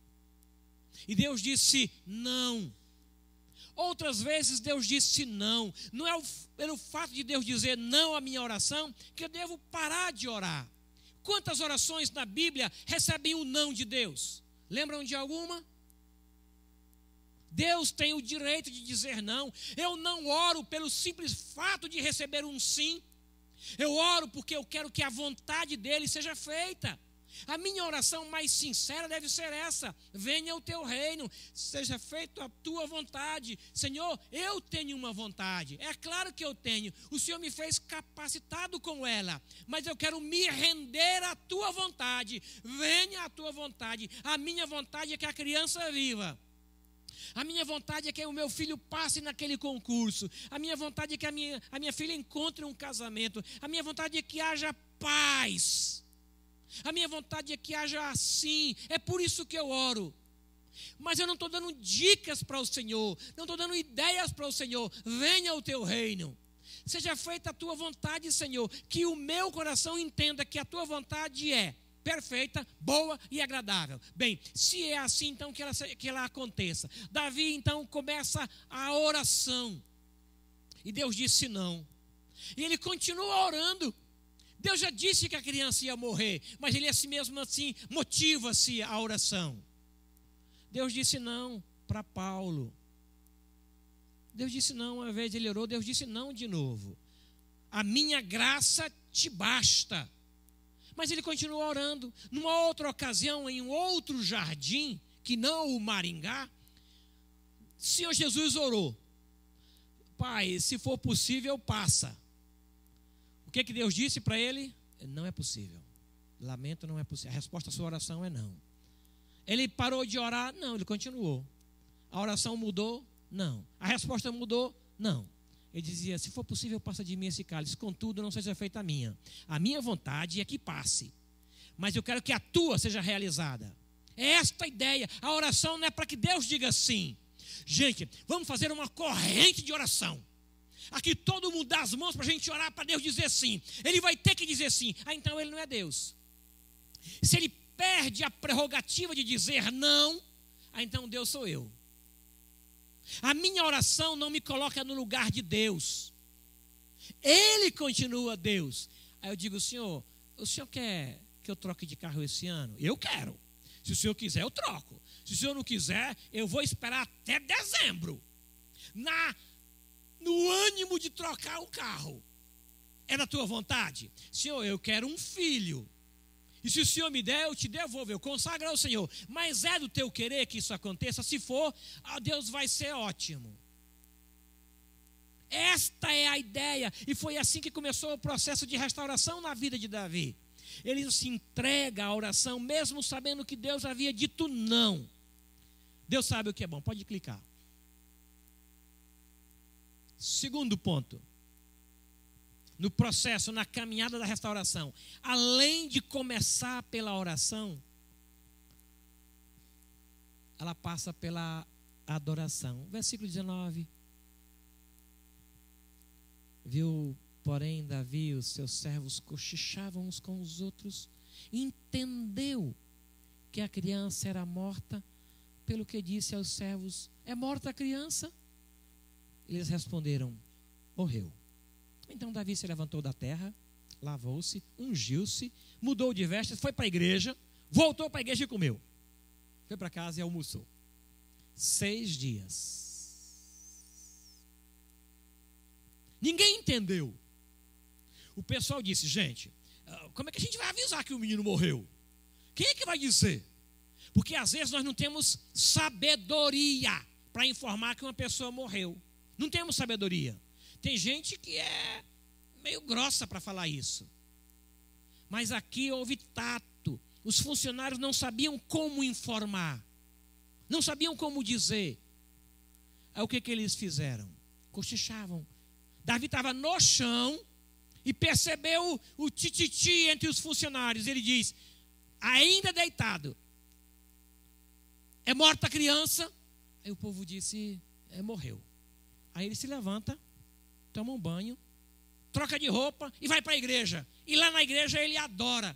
E Deus disse não. Outras vezes Deus disse não. Não é pelo fato de Deus dizer não à minha oração que eu devo parar de orar. Quantas orações na Bíblia recebem o não de Deus? Lembram de alguma? Deus tem o direito de dizer não. Eu não oro pelo simples fato de receber um sim. Eu oro porque eu quero que a vontade dele seja feita. A minha oração mais sincera deve ser essa: venha o teu reino, seja feita a tua vontade. Senhor, eu tenho uma vontade, é claro que eu tenho, o Senhor me fez capacitado com ela, mas eu quero me render à tua vontade. Venha a tua vontade. A minha vontade é que a criança viva. A minha vontade é que o meu filho passe naquele concurso. A minha vontade é que a minha filha encontre um casamento. A minha vontade é que haja paz. A minha vontade é que haja assim. É por isso que eu oro. Mas eu não estou dando dicas para o Senhor, não estou dando ideias para o Senhor. Venha o teu reino, seja feita a tua vontade, Senhor. Que o meu coração entenda que a tua vontade é perfeita, boa e agradável. Bem, se é assim, então que ela aconteça. Davi então começa a oração, e Deus disse não, e ele continua orando. Deus já disse que a criança ia morrer, mas ele assim mesmo assim motiva-se a oração. Deus disse não para Paulo. Deus disse não, uma vez ele orou, Deus disse não de novo. A minha graça te basta. Mas ele continua orando. Numa outra ocasião, em um outro jardim, que não o Maringá, o Senhor Jesus orou: Pai, se for possível, passa. O que Deus disse para ele? Não é possível. Lamento, não é possível. A resposta à sua oração é não. Ele parou de orar? Não, ele continuou. A oração mudou? Não. A resposta mudou? Não. Ele dizia: se for possível, passa de mim esse cálice, contudo não seja feita a minha vontade é que passe. mas eu quero que a tua seja realizada. É esta a ideia. A oração não é para que Deus diga sim. Gente, vamos fazer uma corrente de oração. Aqui todo mundo dá as mãos para a gente orar, para Deus dizer sim. Ele vai ter que dizer sim. Então ele não é Deus. Se ele perde a prerrogativa de dizer não, então Deus sou eu. A minha oração não me coloca no lugar de Deus. Ele continua Deus. Aí eu digo, Senhor, o Senhor quer que eu troque de carro esse ano? Eu quero. Se o Senhor quiser, eu troco. Se o Senhor não quiser, eu vou esperar até dezembro. No ânimo de trocar o carro. É da tua vontade? Senhor, eu quero um filho. E se o Senhor me der, eu te devolvo. Eu consagro ao Senhor. Mas é do teu querer que isso aconteça? Se for, Deus vai ser ótimo. Esta é a ideia. E foi assim que começou o processo de restauração na vida de Davi. Ele se entrega à oração, mesmo sabendo que Deus havia dito não. Deus sabe o que é bom. Pode clicar. Segundo ponto. No processo, na caminhada da restauração, além de começar pela oração, ela passa pela adoração. Versículo 19. Viu, porém, Davi, os seus servos cochichavam uns com os outros, entendeu que a criança era morta, pelo que disse aos servos: é morta a criança? Eles responderam: morreu. Então Davi se levantou da terra, lavou-se, ungiu-se, mudou de vestes, foi para a igreja, voltou para a igreja e comeu. Foi para casa e almoçou. 6 dias. Ninguém entendeu. O pessoal disse: gente, como é que a gente vai avisar que o menino morreu? Quem é que vai dizer? Porque às vezes nós não temos sabedoria para informar que uma pessoa morreu. Não temos sabedoria. Tem gente que é meio grossa para falar isso. Mas aqui houve tato. Os funcionários não sabiam como informar. Não sabiam como dizer. Aí o que eles fizeram? Cochichavam. Davi estava no chão e percebeu o tititi entre os funcionários. Ele diz: ainda deitado, é morta a criança? Aí o povo disse: morreu. Aí ele se levanta, toma um banho, troca de roupa e vai para a igreja. E lá na igreja ele adora.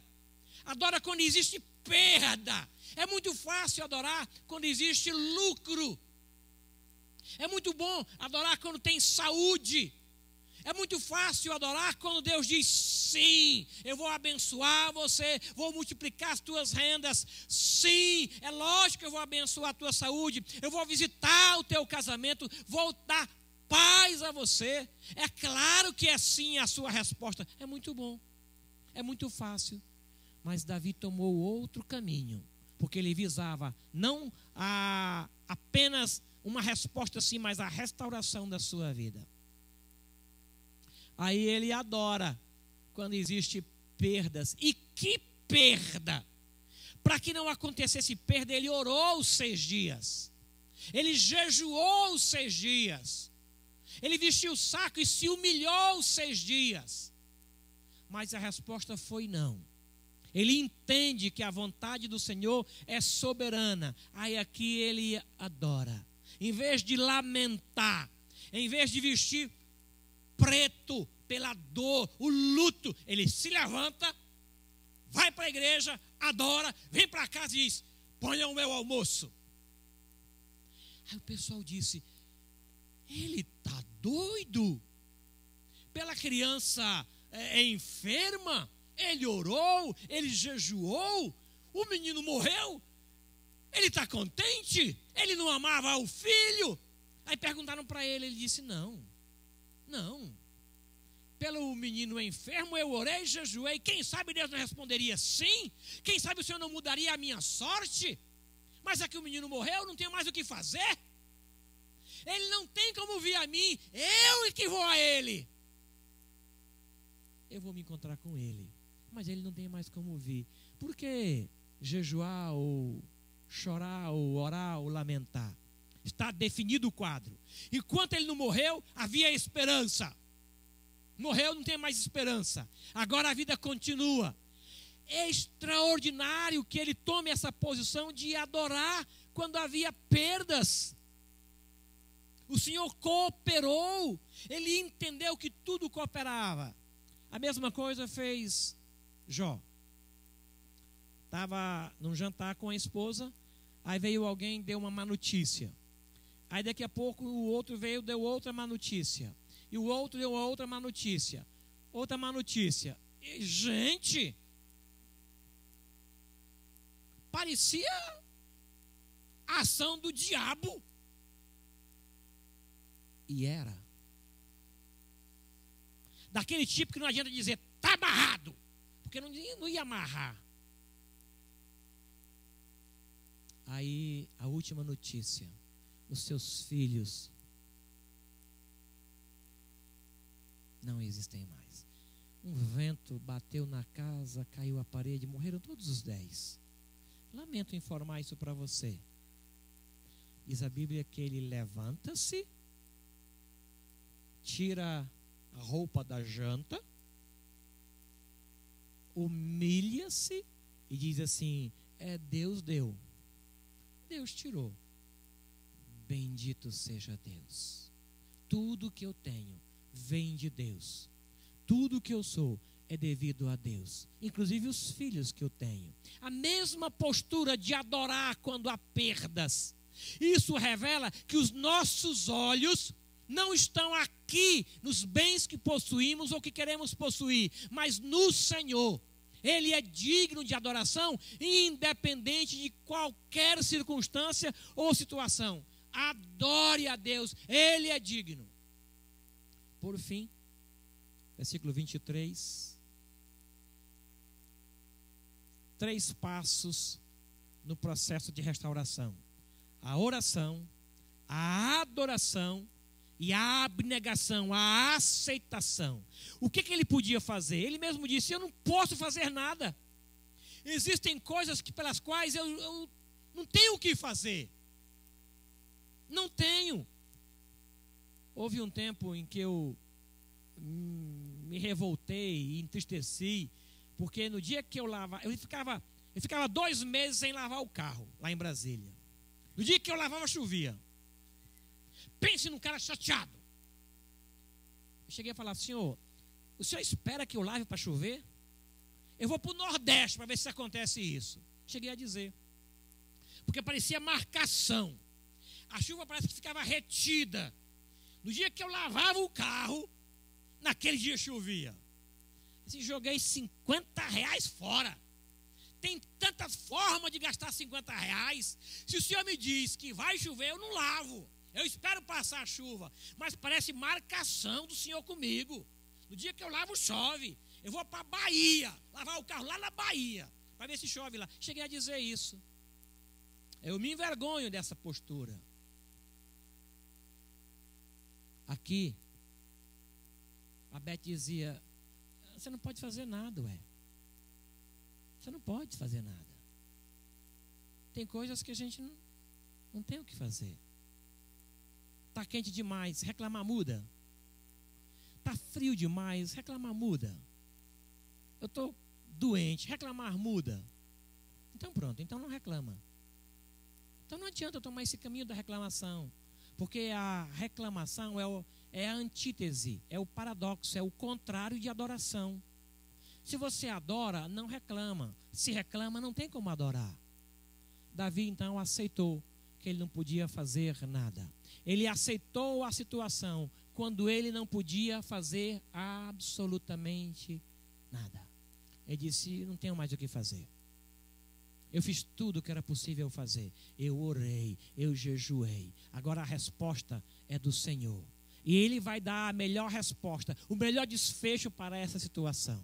Adora quando existe perda. É muito fácil adorar quando existe lucro. É muito bom adorar quando tem saúde. É muito fácil adorar quando Deus diz: sim, eu vou abençoar você, vou multiplicar as tuas rendas. Sim, é lógico que eu vou abençoar a tua saúde, eu vou visitar o teu casamento, vou dar paz a você. É claro que é sim a sua resposta. É muito bom, é muito fácil. Mas Davi tomou outro caminho, porque ele visava não apenas uma resposta sim, mas a restauração da sua vida. Aí ele adora quando existe perdas. E que perda! Para que não acontecesse perda, ele orou 6 dias. Ele jejuou 6 dias. Ele vestiu o saco e se humilhou 6 dias. Mas a resposta foi não. Ele entende que a vontade do Senhor é soberana. Aí aqui ele adora. Em vez de lamentar, em vez de vestir preto pela dor, o luto, ele se levanta, vai para a igreja, adora, vem para casa e diz: ponha o meu almoço. Aí o pessoal disse: ele está doido? Pela criança enferma, ele orou, ele jejuou, o menino morreu, ele está contente? Ele não amava o filho? Aí perguntaram para ele, ele disse: não. Pelo menino enfermo eu orei e jejuei. Quem sabe Deus não responderia sim? Quem sabe o Senhor não mudaria a minha sorte? Mas é que o menino morreu, não tenho mais o que fazer. Ele não tem como vir a mim, eu é que vou a ele. Eu vou me encontrar com ele, mas ele não tem mais como vir. Por que jejuar ou chorar ou orar ou lamentar? Está definido o quadro. Enquanto ele não morreu, havia esperança. Morreu, não tem mais esperança. Agora a vida continua. extraordinário que ele tome essa posição de adorar quando havia perdas. O Senhor cooperou, ele entendeu que tudo cooperava. A mesma coisa fez Jó. Estava num jantar com a esposa, aí veio alguém, deu uma má notícia. Aí daqui a pouco o outro veio, deu outra má notícia. E o outro deu outra má notícia. Outra má notícia. E, gente, parecia a ação do diabo. E era. Daquele tipo que não adianta dizer, está amarrado. Porque não ia amarrar. Aí, a última notícia. Os seus filhos não existem mais. Um vento bateu na casa, caiu a parede, morreram todos os 10. Lamento informar isso para você. Diz a Bíblia que ele levanta-se, tira a roupa da janta, humilha-se e diz assim: Deus deu, Deus tirou. Bendito seja Deus. Tudo que eu tenho vem de Deus. Tudo que eu sou é devido a Deus. Inclusive os filhos que eu tenho. A mesma postura de adorar quando há perdas. Isso revela que os nossos olhos não estão aqui nos bens que possuímos ou que queremos possuir, mas no Senhor. Ele é digno de adoração, independente de qualquer circunstância ou situação. Adore a Deus, Ele é digno. Por fim, versículo 23. 3 passos no processo de restauração: a oração, a adoração e a abnegação, a aceitação. O que ele podia fazer? Ele mesmo disse: eu não posso fazer nada. Existem coisas pelas quais eu não tenho o que fazer. Não tenho. Houve um tempo em que eu me revoltei e entristeci, porque no dia que eu lavava, eu ficava 2 meses sem lavar o carro, lá em Brasília. No dia que eu lavava, chovia. Pense num cara chateado. Eu cheguei a falar: Senhor, o senhor espera que eu lave para chover? Eu vou para o Nordeste para ver se acontece isso. Cheguei a dizer. Porque parecia marcação. A chuva parece que ficava retida. No dia que eu lavava o carro, naquele dia chovia. Assim, joguei R$50 fora. Tem tanta forma de gastar R$50. Se o senhor me diz que vai chover, eu não lavo. Eu espero passar a chuva. Mas parece marcação do Senhor comigo. No dia que eu lavo, chove. Eu vou para a Bahia, lavar o carro lá na Bahia, para ver se chove lá. Cheguei a dizer isso. Eu me envergonho dessa postura. Aqui, a Beth dizia: você não pode fazer nada, ué. Você não pode fazer nada. Tem coisas que a gente não tem o que fazer. Está quente demais, reclamar muda. Está frio demais, reclamar muda. Eu estou doente, reclamar muda. Então pronto, então não reclama. Então não adianta eu tomar esse caminho da reclamação. Porque a reclamação é a antítese, é o paradoxo, é o contrário de adoração. Se você adora, não reclama. Se reclama, não tem como adorar. Davi então aceitou que ele não podia fazer nada. Ele aceitou a situação quando ele não podia fazer absolutamente nada. Ele disse: não tenho mais o que fazer. Eu fiz tudo o que era possível fazer. Eu orei, eu jejuei. Agora a resposta é do Senhor. E Ele vai dar a melhor resposta, o melhor desfecho para essa situação.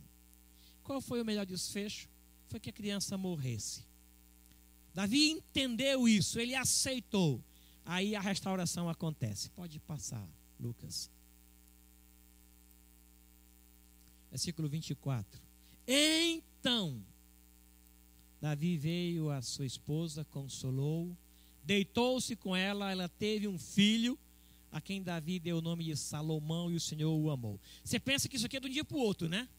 Qual foi o melhor desfecho? Foi que a criança morresse. Davi entendeu isso, ele aceitou. Aí a restauração acontece. Pode passar, Lucas. Versículo 24. Então, Davi veio à sua esposa, consolou, deitou-se com ela, ela teve um filho, a quem Davi deu o nome de Salomão, e o Senhor o amou. Você pensa que isso aqui é de um dia para o outro, né?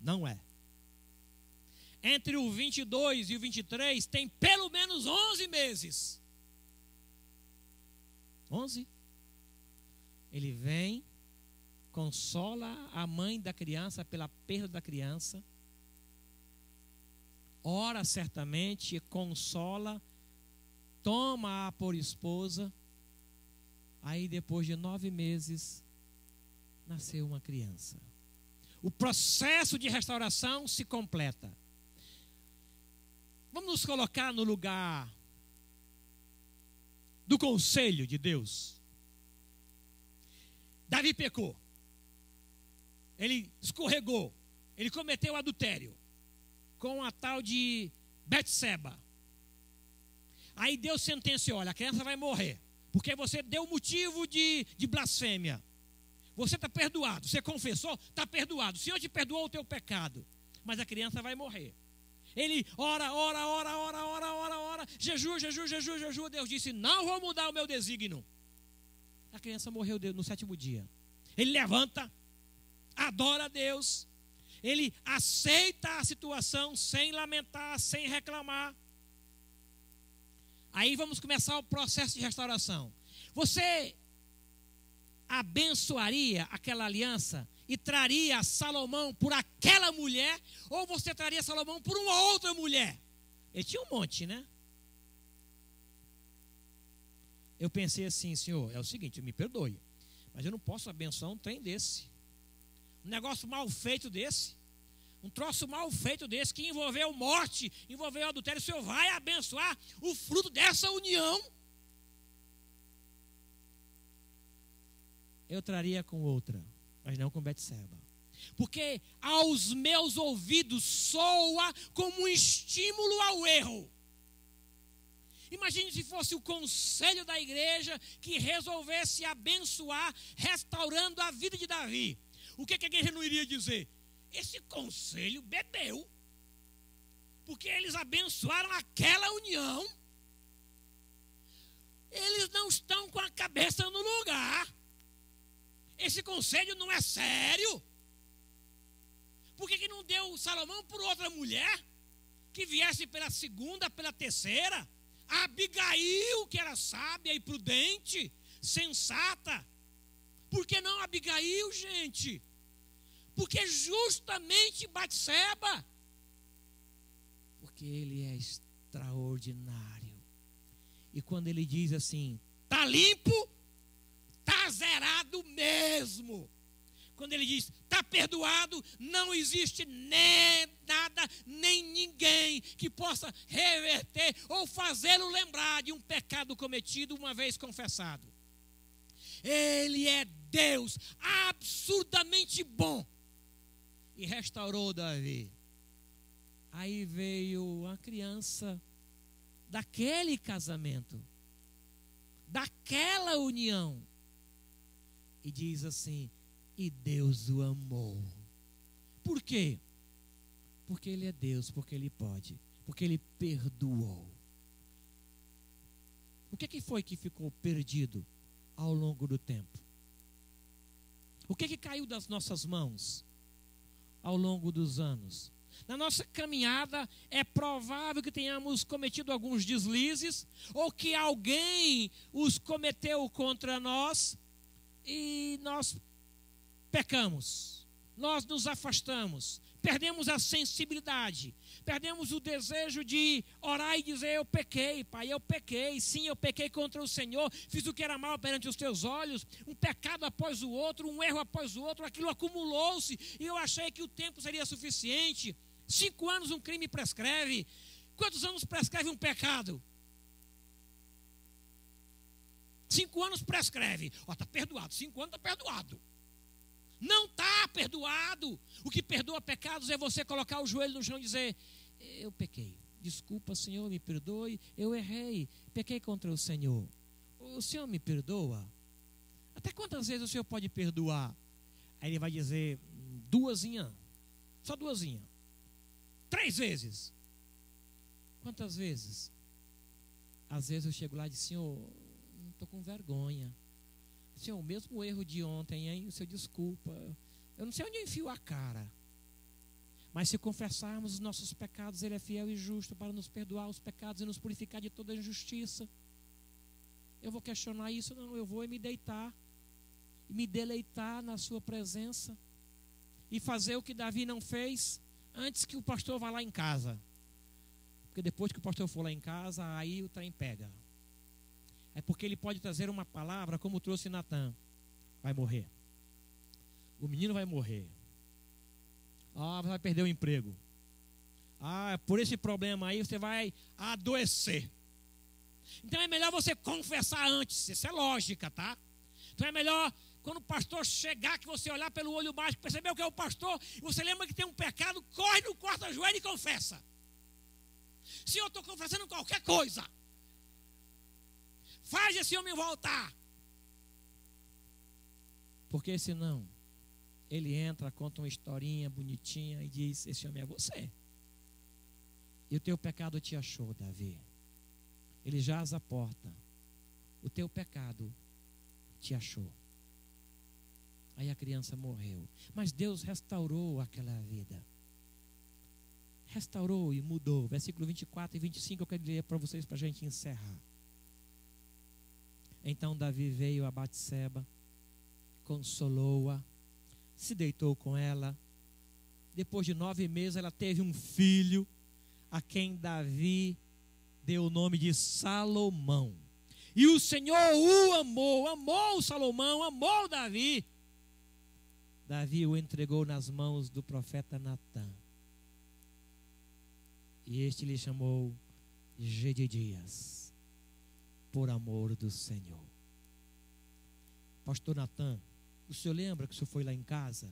Não é. entre o 22 e o 23 tem pelo menos 11 meses. 11. Ele vem, consola a mãe da criança pela perda da criança, ora certamente, consola, toma-a por esposa. Aí depois de 9 meses nasceu uma criança. O processo de restauração se completa. Vamos nos colocar no lugar do conselho de Deus. Davi pecou. Ele escorregou. Ele cometeu adultério com a tal de Betseba. Aí Deus sentenciou: olha, a criança vai morrer, porque você deu motivo de blasfêmia. Você está perdoado. Você confessou, está perdoado. O Senhor te perdoou o teu pecado, mas a criança vai morrer. Ele ora, jejua. Deus disse: não vou mudar o meu desígnio. A criança morreu no 7º dia. Ele levanta, adora a Deus, ele aceita a situação sem lamentar, sem reclamar. Aí vamos começar o processo de restauração. Você abençoaria aquela aliança e traria Salomão por aquela mulher, ou você traria Salomão por uma outra mulher? Ele tinha um monte, né? Eu pensei assim: Senhor, é o seguinte, me perdoe, mas eu não posso abençoar um trem desse, um negócio mal feito desse, um troço mal feito desse, que envolveu morte, envolveu adultério. O Senhor vai abençoar o fruto dessa união? Eu traria com outra, mas não com Betseba, porque aos meus ouvidos soa como um estímulo ao erro. Imagine se fosse o conselho da igreja que resolvesse abençoar, restaurando a vida de Davi. O que a igreja não iria dizer? Esse conselho bebeu, porque eles abençoaram aquela união. Eles não estão com a cabeça no lugar. Esse conselho não é sério. Por que não deu Salomão por outra mulher, que viesse pela segunda, pela terceira? A Abigail, que era sábia e prudente, sensata. Por que não Abigail, gente? Porque justamente Batseba, porque ele é extraordinário. E quando ele diz assim: está limpo, está zerado mesmo. Quando ele diz está perdoado, não existe nem nada, nem ninguém que possa reverter ou fazê-lo lembrar de um pecado cometido uma vez confessado. Ele é Deus absurdamente bom. E restaurou Davi. Aí veio a criança daquele casamento, daquela união, e diz assim: e Deus o amou. Por quê? Porque ele é Deus, porque ele pode, porque ele perdoou. O que foi que ficou perdido ao longo do tempo? O que caiu das nossas mãos ao longo dos anos? Na nossa caminhada é provável que tenhamos cometido alguns deslizes, ou que alguém os cometeu contra nós e nós pecamos, nós nos afastamos, perdemos a sensibilidade, perdemos o desejo de orar e dizer: eu pequei, Pai, eu pequei, sim, eu pequei contra o Senhor, fiz o que era mal perante os teus olhos, um pecado após o outro, um erro após o outro, aquilo acumulou-se, e eu achei que o tempo seria suficiente. 5 anos um crime prescreve. Quantos anos prescreve um pecado? 5 anos prescreve. Está perdoado, 5 anos está perdoado. Não está perdoado. O que perdoa pecados é você colocar o joelho no chão e dizer: eu pequei, desculpa, Senhor, me perdoe, eu errei, pequei contra o Senhor. O Senhor me perdoa? Até quantas vezes o Senhor pode perdoar? Aí ele vai dizer: 2, só 2, 3 vezes. Quantas vezes? Às vezes eu chego lá e digo: Senhor, não estou com vergonha. Senhor, o mesmo erro de ontem, hein? O Senhor, desculpa, eu não sei onde eu enfio a cara. Mas se confessarmos os nossos pecados, Ele é fiel e justo para nos perdoar os pecados e nos purificar de toda injustiça. Eu vou questionar isso? Não, eu vou me deitar e me deleitar na sua presença e fazer o que Davi não fez antes que o pastor vá lá em casa. Porque depois que o pastor for lá em casa, aí o trem pega. É porque ele pode trazer uma palavra como trouxe Natan. Vai morrer. O menino vai morrer. Você vai perder o emprego. Por esse problema aí você vai adoecer. Então é melhor você confessar antes. Isso é lógica, tá? Então é melhor, quando o pastor chegar, que você olhar pelo olho mágico, perceber que é o pastor, e você lembra que tem um pecado, corre no quarto joelho e confessa. Se eu estou confessando qualquer coisa, faz esse homem voltar. Porque senão, ele entra, conta uma historinha bonitinha e diz: esse homem é você. E o teu pecado te achou, Davi. Ele jaz à porta. O teu pecado te achou. Aí a criança morreu. Mas Deus restaurou aquela vida. Restaurou e mudou. Versículo 24 e 25 eu quero ler para vocês, para a gente encerrar. Então Davi veio a Batseba, consolou-a, se deitou com ela. Depois de 9 meses ela teve um filho, a quem Davi deu o nome de Salomão. E o Senhor o amou, amou Salomão, amou Davi. Davi o entregou nas mãos do profeta Natã. E este lhe chamou Gedidias, por amor do Senhor. Pastor Natã, o senhor lembra que o senhor foi lá em casa?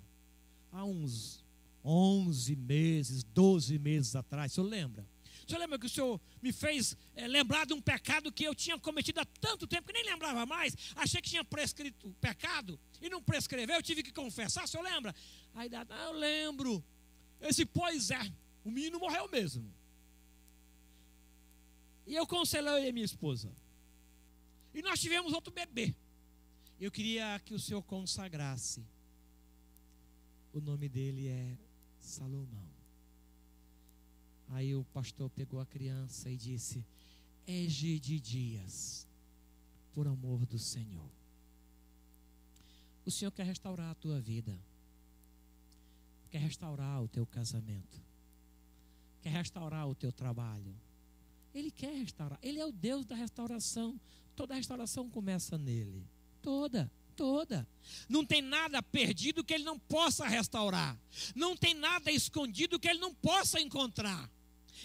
Há uns 11 meses, 12 meses atrás, o senhor lembra? O senhor lembra que o senhor me fez lembrar de um pecado que eu tinha cometido há tanto tempo, que nem lembrava mais? Achei que tinha prescrito o pecado e não prescreveu, eu tive que confessar, o senhor lembra? Aí eu lembro. O menino morreu mesmo. E eu conselei a minha esposa. E nós tivemos outro bebê. Eu queria que o senhor consagrasse. O nome dele é Salomão. Aí o pastor pegou a criança e disse: é Gedidias, por amor do Senhor. O Senhor quer restaurar a tua vida. Quer restaurar o teu casamento. Quer restaurar o teu trabalho. Ele quer restaurar. Ele é o Deus da restauração. Toda restauração começa nele. Toda. Não tem nada perdido que ele não possa restaurar. Não tem nada escondido que ele não possa encontrar.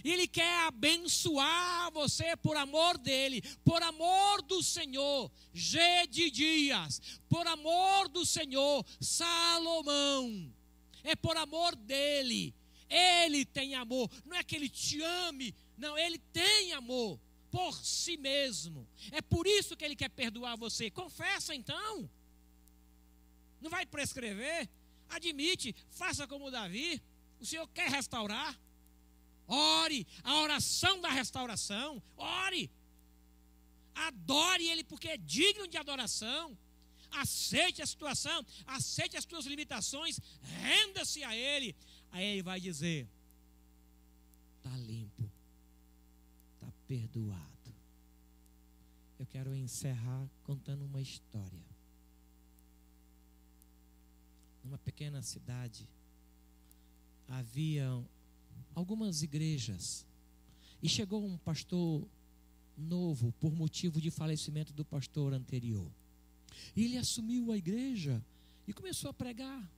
E ele quer abençoar você por amor dele, por amor do Senhor. Gedidias, por amor do Senhor. Salomão, é por amor dele. Ele tem amor. Não é que ele te ame, não, ele tem amor por si mesmo. É por isso que ele quer perdoar você. Confessa então. Não vai prescrever. Admite, faça como Davi. O Senhor quer restaurar. Ore, a oração da restauração. Ore. Adore ele porque é digno de adoração. Aceite a situação, aceite as tuas limitações, renda-se a ele. Aí ele vai dizer: está limpo, está perdoado. Eu quero encerrar contando uma história. Numa pequena cidade havia algumas igrejas e chegou um pastor novo por motivo de falecimento do pastor anterior. E ele assumiu a igreja e começou a pregar.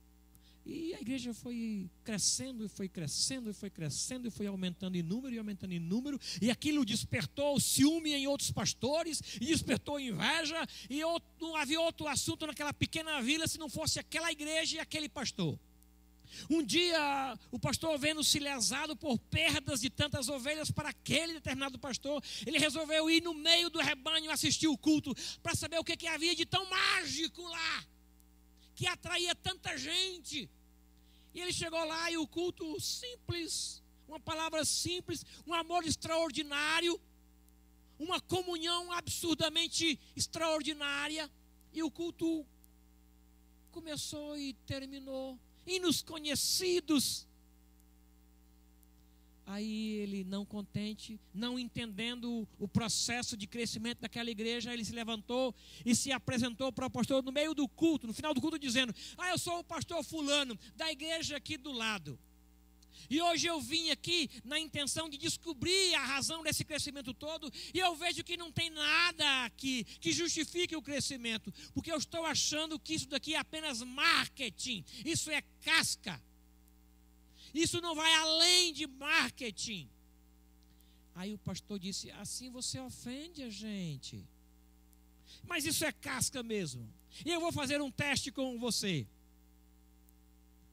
E a igreja foi crescendo, e foi crescendo, e foi crescendo, e foi aumentando em número, e aumentando em número. E aquilo despertou ciúme em outros pastores, e despertou inveja. E não havia outro assunto naquela pequena vila se não fosse aquela igreja e aquele pastor. Um dia, o pastor, vendo-se lesado por perdas de tantas ovelhas para aquele determinado pastor, ele resolveu ir no meio do rebanho assistir o culto para saber o que havia de tão mágico lá, que atraía tanta gente. E ele chegou lá e o culto simples, uma palavra simples, um amor extraordinário, uma comunhão absurdamente extraordinária. E o culto começou e terminou. Hinos conhecidos, Aí ele, não contente, não entendendo o processo de crescimento daquela igreja, ele se levantou e se apresentou para o pastor no meio do culto, no final do culto, dizendo: eu sou o pastor fulano, da igreja aqui do lado. E hoje eu vim aqui na intenção de descobrir a razão desse crescimento todo, e eu vejo que não tem nada aqui que justifique o crescimento, porque eu estou achando que isso daqui é apenas marketing, isso é casca. Isso não vai além de marketing. Aí o pastor disse: assim você ofende a gente. Mas isso é casca mesmo. E eu vou fazer um teste com você.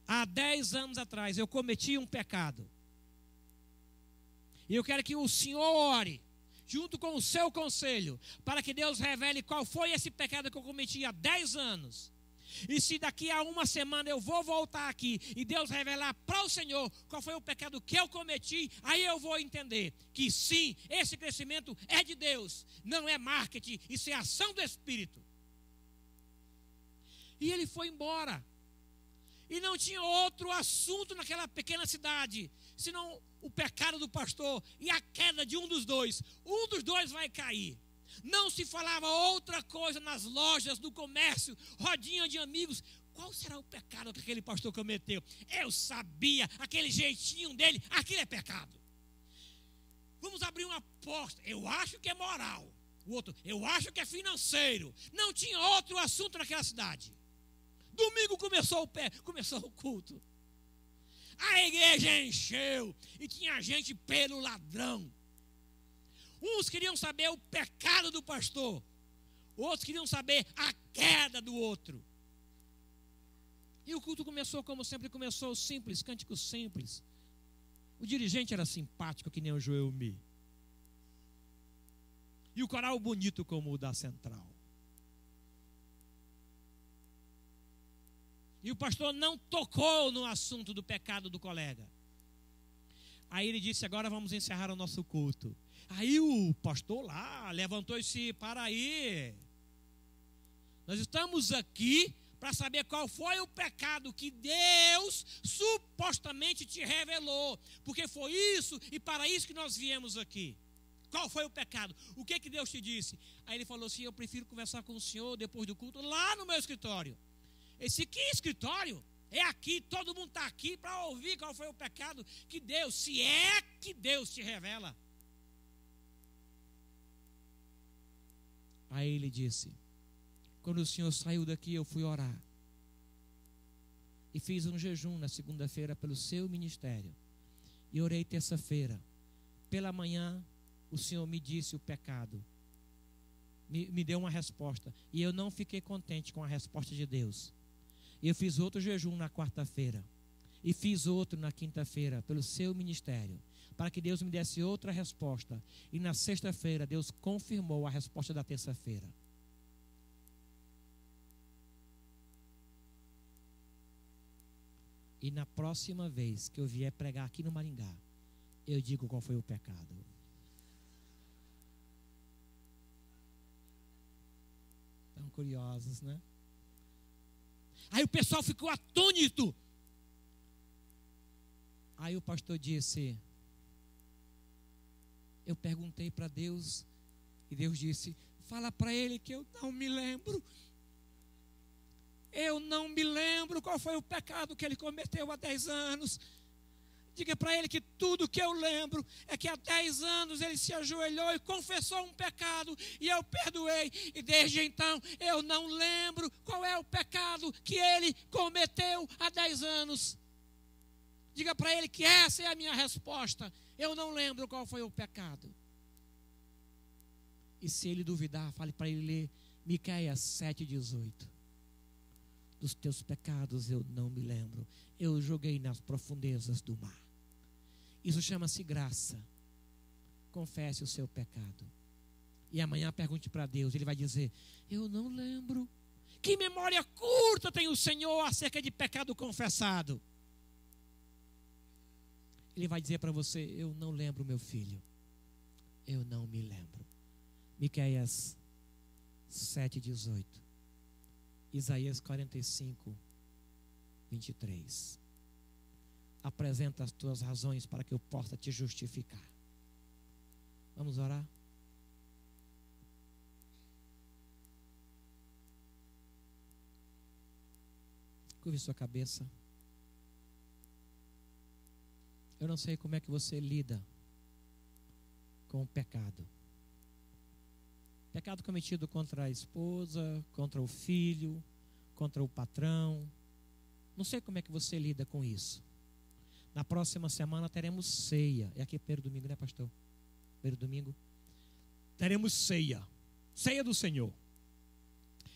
Há 10 anos atrás eu cometi um pecado. E eu quero que o senhor ore, junto com o seu conselho, para que Deus revele qual foi esse pecado que eu cometi há 10 anos. E se daqui a uma semana eu vou voltar aqui e Deus revelar para o Senhor qual foi o pecado que eu cometi, aí eu vou entender que sim, esse crescimento é de Deus, não é marketing, isso é ação do Espírito. E ele foi embora. E não tinha outro assunto naquela pequena cidade, senão o pecado do pastor e a queda de um dos dois. Um dos dois vai cair. Não se falava outra coisa nas lojas, no comércio, rodinha de amigos. Qual será o pecado que aquele pastor cometeu? Eu sabia, aquele jeitinho dele, aquilo é pecado. Vamos abrir uma aposta. Eu acho que é moral. O outro, eu acho que é financeiro. Não tinha outro assunto naquela cidade. Domingo começou o culto. A igreja encheu e tinha gente pelo ladrão. Uns queriam saber o pecado do pastor, outros queriam saber a queda do outro. E o culto começou como sempre começou, simples, cânticos simples. O dirigente era simpático, que nem o Joel Mi. E o coral bonito como o da Central. E o pastor não tocou no assunto do pecado do colega. Aí ele disse: agora vamos encerrar o nosso culto. Aí o pastor lá levantou e disse: para aí, nós estamos aqui para saber qual foi o pecado que Deus supostamente te revelou, porque foi isso e para isso que nós viemos aqui. Qual foi o pecado? O que Deus te disse? Aí ele falou assim: eu prefiro conversar com o senhor depois do culto lá no meu escritório. Esse que escritório? É aqui, todo mundo está aqui para ouvir qual foi o pecado que Deus, se é que Deus te revela. Aí ele disse: quando o senhor saiu daqui, eu fui orar. E fiz um jejum na segunda-feira pelo seu ministério. E orei terça-feira. Pela manhã, o senhor me disse o pecado. Me deu uma resposta. E eu não fiquei contente com a resposta de Deus. Eu fiz outro jejum na quarta-feira. E fiz outro na quinta-feira pelo seu ministério, para que Deus me desse outra resposta. E na sexta-feira Deus confirmou a resposta da terça-feira. E na próxima vez que eu vier pregar aqui no Maringá, eu digo qual foi o pecado. Estão curiosos, né? Aí o pessoal ficou atônito. Aí o pastor disse: eu perguntei para Deus, e Deus disse: fala para ele que eu não me lembro. Eu não me lembro qual foi o pecado que ele cometeu há 10 anos. Diga para ele que tudo que eu lembro é que há 10 anos ele se ajoelhou e confessou um pecado e eu perdoei. E desde então eu não lembro qual é o pecado que ele cometeu há 10 anos. Diga para ele que essa é a minha resposta. Eu não lembro qual foi o pecado. E se ele duvidar, fale para ele ler Miqueias 7,18. Dos teus pecados eu não me lembro. Eu joguei nas profundezas do mar. Isso chama-se graça. Confesse o seu pecado. E amanhã pergunte para Deus. Ele vai dizer: eu não lembro. Que memória curta tem o Senhor acerca de pecado confessado. Ele vai dizer para você: eu não lembro, meu filho. Eu não me lembro. Miqueias 7,18. Isaías 45, 23. apresenta as tuas razões para que eu possa te justificar. Vamos orar? Curve sua cabeça. Eu não sei como é que você lida com o pecado. Pecado cometido contra a esposa, contra o filho, contra o patrão. Não sei como é que você lida com isso. Na próxima semana teremos ceia. É aqui primeiro domingo, né, pastor? Primeiro domingo. Teremos ceia. Ceia do Senhor.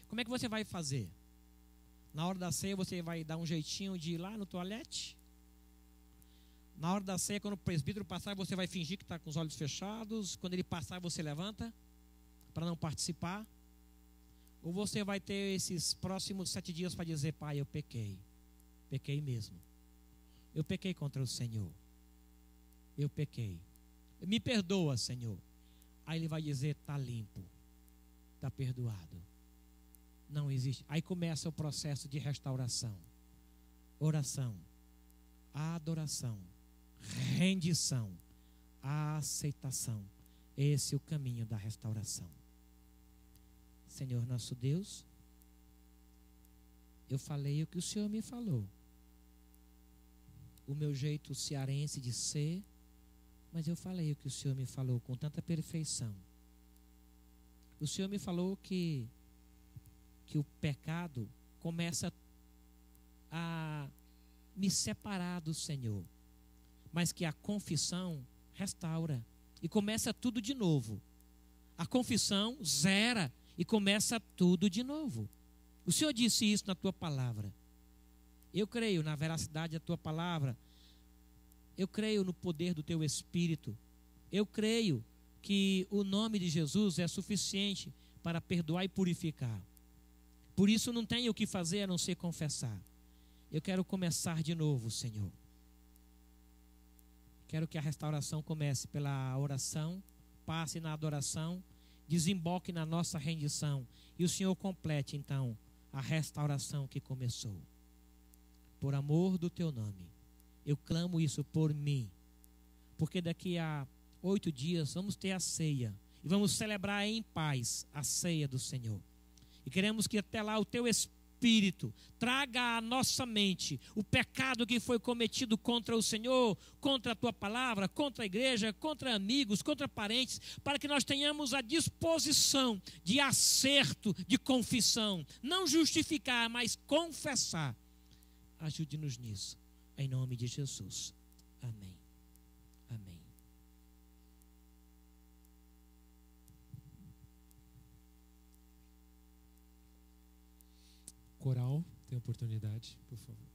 Como é que você vai fazer? Na hora da ceia você vai dar um jeitinho de ir lá no toalete? Na hora da ceia, quando o presbítero passar, você vai fingir que está com os olhos fechados. Quando ele passar, você levanta para não participar? Ou você vai ter esses próximos 7 dias para dizer: pai, eu pequei. Pequei mesmo. Eu pequei contra o Senhor. Eu pequei. Me perdoa, Senhor. Aí ele vai dizer: está limpo. Está perdoado. Não existe. Aí começa o processo de restauração. Oração. Adoração. Rendição. Aceitação. Esse é o caminho da restauração. Senhor nosso Deus, eu falei o que o Senhor me falou. O meu jeito cearense de ser, mas eu falei o que o Senhor me falou com tanta perfeição. O Senhor me falou que o pecado começa a me separar do Senhor, mas que a confissão restaura e começa tudo de novo. A confissão zera e começa tudo de novo. O Senhor disse isso na tua palavra. Eu creio na veracidade da tua palavra. Eu creio no poder do teu Espírito. Eu creio que o nome de Jesus é suficiente para perdoar e purificar. Por isso não tenho o que fazer a não ser confessar. Eu quero começar de novo, Senhor. Quero que a restauração comece pela oração, passe na adoração, desemboque na nossa rendição e o Senhor complete então a restauração que começou. Por amor do teu nome, eu clamo isso por mim, porque daqui a 8 dias vamos ter a ceia e vamos celebrar em paz a ceia do Senhor. E queremos que até lá o teu Espírito traga à nossa mente o pecado que foi cometido contra o Senhor, contra a tua palavra, contra a igreja, contra amigos, contra parentes, para que nós tenhamos a disposição de acerto, de confissão, não justificar, mas confessar. Ajude-nos nisso, em nome de Jesus. Amém. Amém. Coral, tem oportunidade, por favor.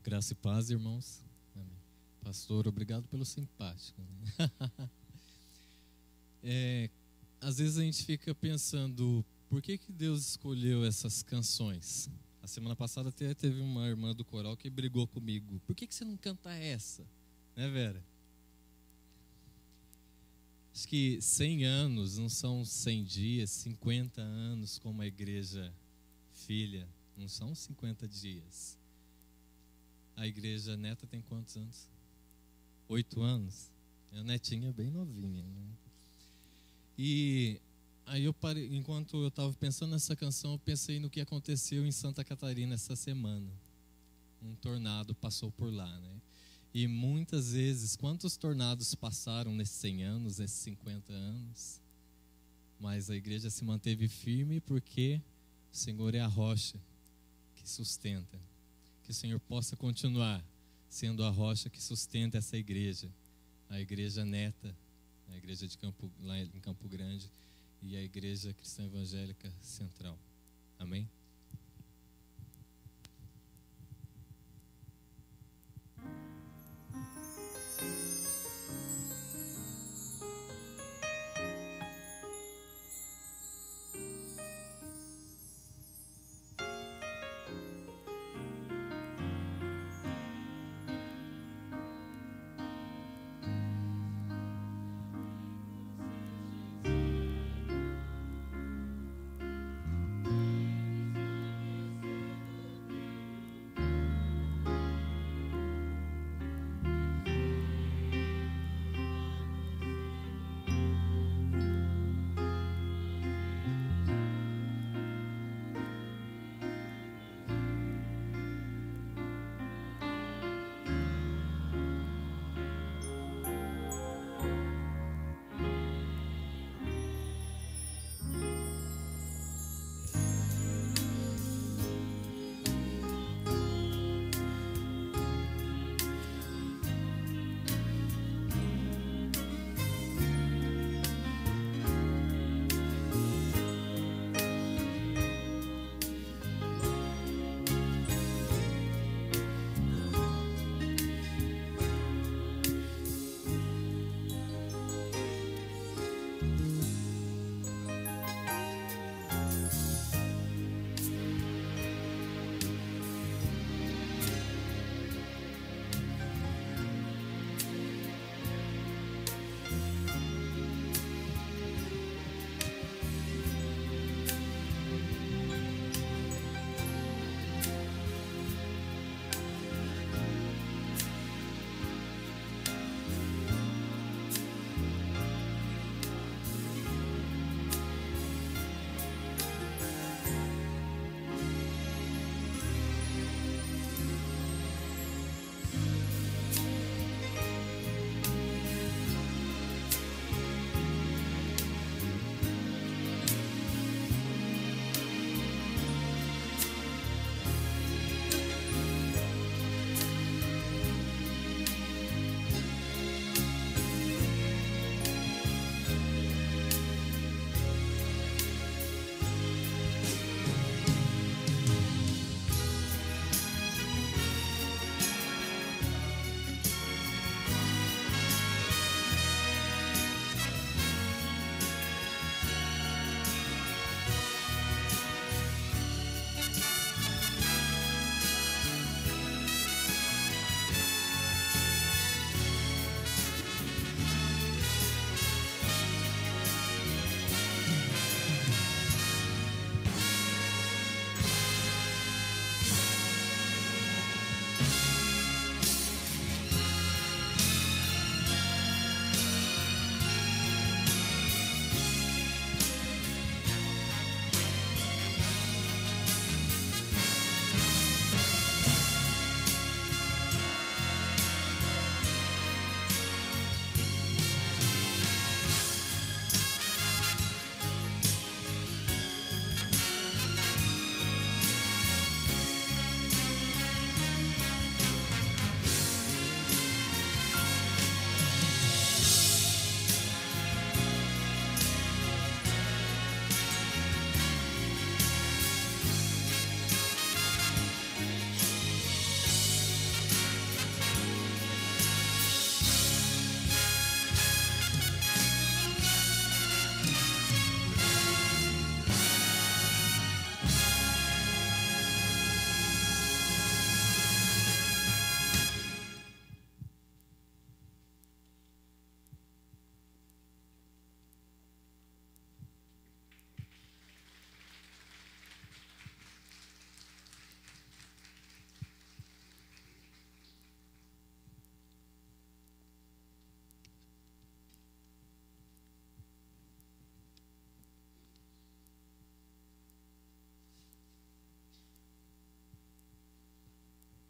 Graça e paz, irmãos. Amém. Pastor, obrigado pelo simpático. Às vezes a gente fica pensando, por que Deus escolheu essas canções? A semana passada até teve uma irmã do coral que brigou comigo. Por que você não canta essa? Né, Vera? Acho que 100 anos não são 100 dias, 50 anos como a igreja filha, não são 50 dias. A igreja neta tem quantos anos? 8 anos. A netinha é bem novinha, né? E aí eu parei, enquanto eu estava pensando nessa canção, eu pensei no que aconteceu em Santa Catarina essa semana. Um tornado passou por lá, né? E muitas vezes, quantos tornados passaram nesses 100 anos, nesses 50 anos? Mas a igreja se manteve firme porque o Senhor é a rocha que sustenta. Que o Senhor possa continuar sendo a rocha que sustenta essa igreja. A igreja neta, a igreja de lá em Campo Grande e a igreja cristã evangélica central. Amém?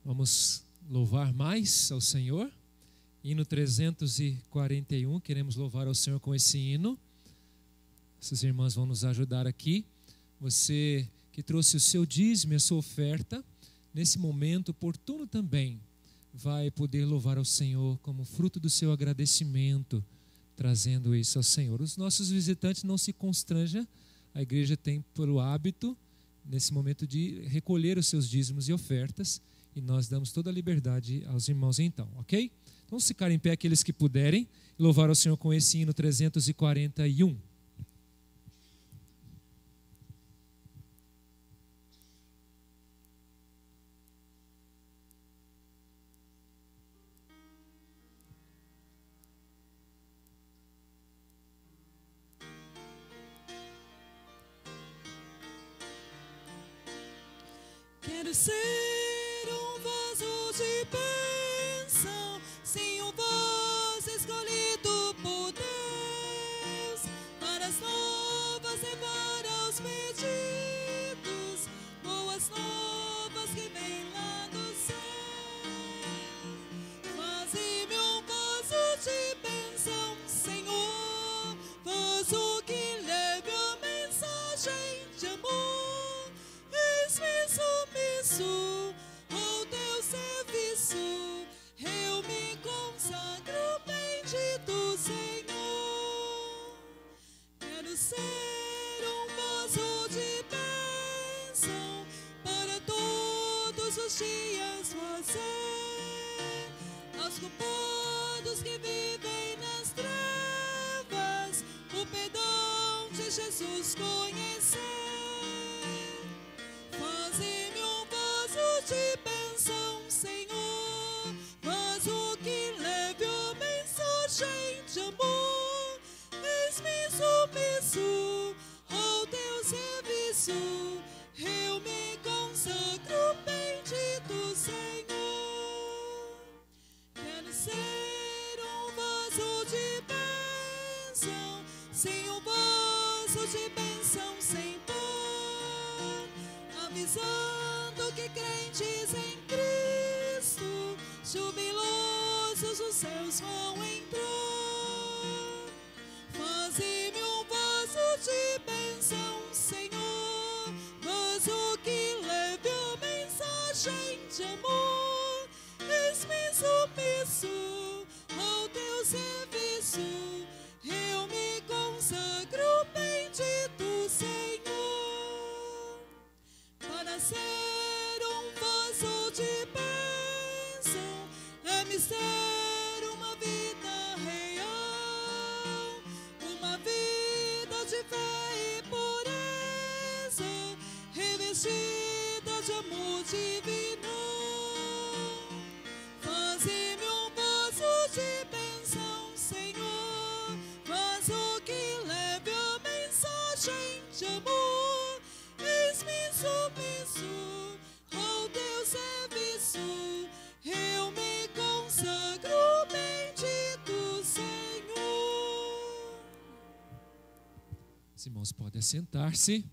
Vamos louvar mais ao Senhor. Hino 341, queremos louvar ao Senhor com esse hino. Essas irmãs vão nos ajudar aqui. Você que trouxe o seu dízimo e a sua oferta, nesse momento oportuno também, vai poder louvar ao Senhor como fruto do seu agradecimento, trazendo isso ao Senhor. Os nossos visitantes não se constranjam, a igreja tem por hábito, nesse momento, de recolher os seus dízimos e ofertas, e nós damos toda a liberdade aos irmãos então, ok? Então, vamos ficar em pé aqueles que puderem, e louvar ao Senhor com esse hino 341. Quero ser um vaso de bênção, sim, um vaso escolhido por Deus, para as novas levar aos pedidos, boas novas que vêm lá do céu. Faze-me um vaso de bênção, Senhor, vaso que leve a mensagem de amor. Eis-me submisso ao teu serviço, eu me consagro, bendito Senhor. Quero ser um vaso de bênção, para todos os dias fazer aos culpados que vivem nas trevas o perdão de Jesus conhecer. Faze-me um vaso de bênção, Senhor, vaso que leve a mensagem de amor. Eis-me submisso ao teu serviço, eu me consagro, bendito Senhor. Quero ser um vaso de bênção, sim, um vaso de bênção sem pó, avisando que crentes em Cristo, jubilosos os céus vão entrar. Faze-me um vaso de bênção, Senhor, vaso que leve a mensagem de amor. Eis-me submisso ao teu serviço, eu me consagro, bendito Senhor. Para ser um vaso de bênção, é-me ser uma vida real, uma vida de fé e pureza, revestida de amor divino. Faze-me um vaso de bênção, Senhor, vaso que leve a mensagem de amor. Eis-me submisso ao teu serviço, eu me consagro, bendito Senhor. Os irmãos podem assentar-se.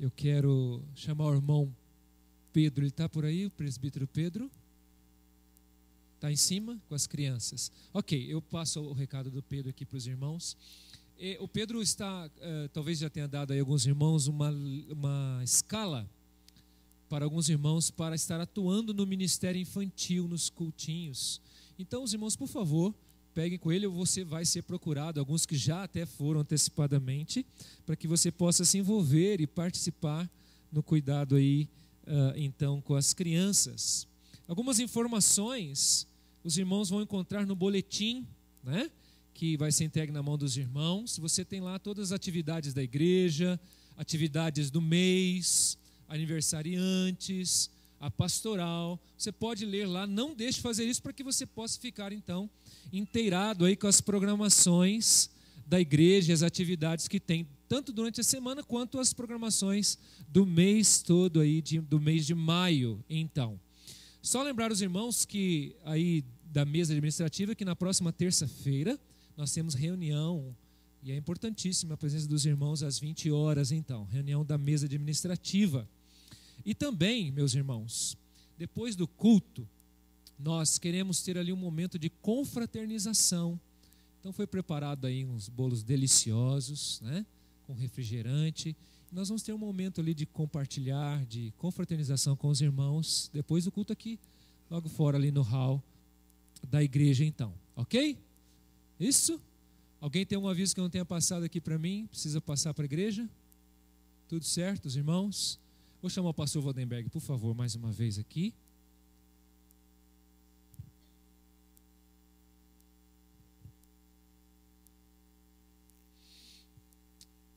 Eu quero chamar o irmão Pedro, ele está por aí, o presbítero Pedro? Está em cima com as crianças. Ok, eu passo o recado do Pedro aqui para os irmãos. O Pedro está, talvez já tenha dado aí a alguns irmãos uma escala para alguns irmãos para estar atuando no ministério infantil, nos cultinhos. Então, os irmãos, por favor, peguem com ele, ou você vai ser procurado, alguns que já até foram antecipadamente, para que você possa se envolver e participar no cuidado aí, então, com as crianças. Algumas informações os irmãos vão encontrar no boletim, né, que vai ser entregue na mão dos irmãos. Você tem lá todas as atividades da igreja, atividades do mês, aniversariantes, a pastoral. Você pode ler lá, não deixe de fazer isso para que você possa ficar então inteirado aí com as programações da igreja, as atividades que tem, tanto durante a semana quanto as programações do mês todo aí, do mês de maio, então. Só lembrar os irmãos que aí da mesa administrativa que na próxima terça-feira nós temos reunião E é importantíssima a presença dos irmãos às 20 horas, então, reunião da mesa administrativa. E também, meus irmãos, depois do culto, nós queremos ter ali um momento de confraternização. Então foi preparado aí uns bolos deliciosos, né, com refrigerante. Nós vamos ter um momento ali de compartilhar, de confraternização com os irmãos, depois do culto aqui, logo fora ali no hall da igreja então, ok? Isso? Alguém tem um aviso que eu não tenha passado aqui para mim? Precisa passar para a igreja? Tudo certo, os irmãos? Vou chamar o pastor Waldenberg, por favor, mais uma vez aqui.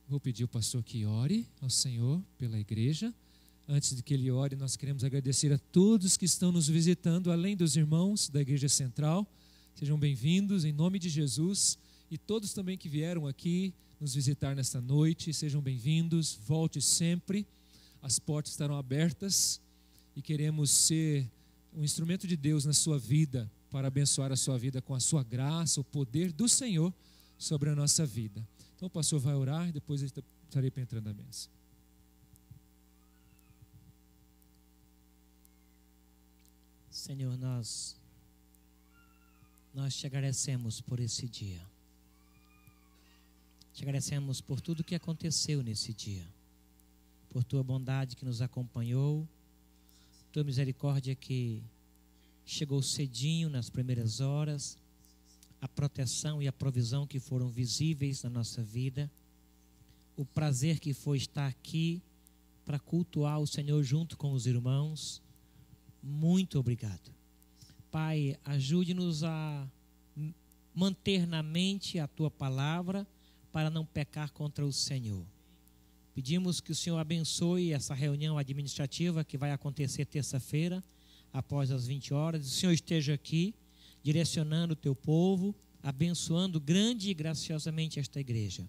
Vou pedir ao pastor que ore ao Senhor pela igreja. Antes de que ele ore, nós queremos agradecer a todos que estão nos visitando, além dos irmãos da Igreja Central. Sejam bem-vindos em nome de Jesus. E todos também que vieram aqui nos visitar nesta noite, sejam bem-vindos. Volte sempre. As portas estarão abertas e queremos ser um instrumento de Deus na sua vida, para abençoar a sua vida com a sua graça, o poder do Senhor sobre a nossa vida. Então o pastor vai orar e depois eu estarei penetrando a bênção. Senhor, nós te agradecemos por esse dia. Te agradecemos por tudo que aconteceu nesse dia. Por tua bondade que nos acompanhou, tua misericórdia que chegou cedinho nas primeiras horas, a proteção e a provisão que foram visíveis na nossa vida, o prazer que foi estar aqui para cultuar o Senhor junto com os irmãos. Muito obrigado. Pai, ajude-nos a manter na mente a tua palavra para não pecar contra o Senhor. Pedimos que o Senhor abençoe essa reunião administrativa que vai acontecer terça-feira, após as 20 horas. O Senhor esteja aqui, direcionando o teu povo, abençoando grande e graciosamente esta igreja.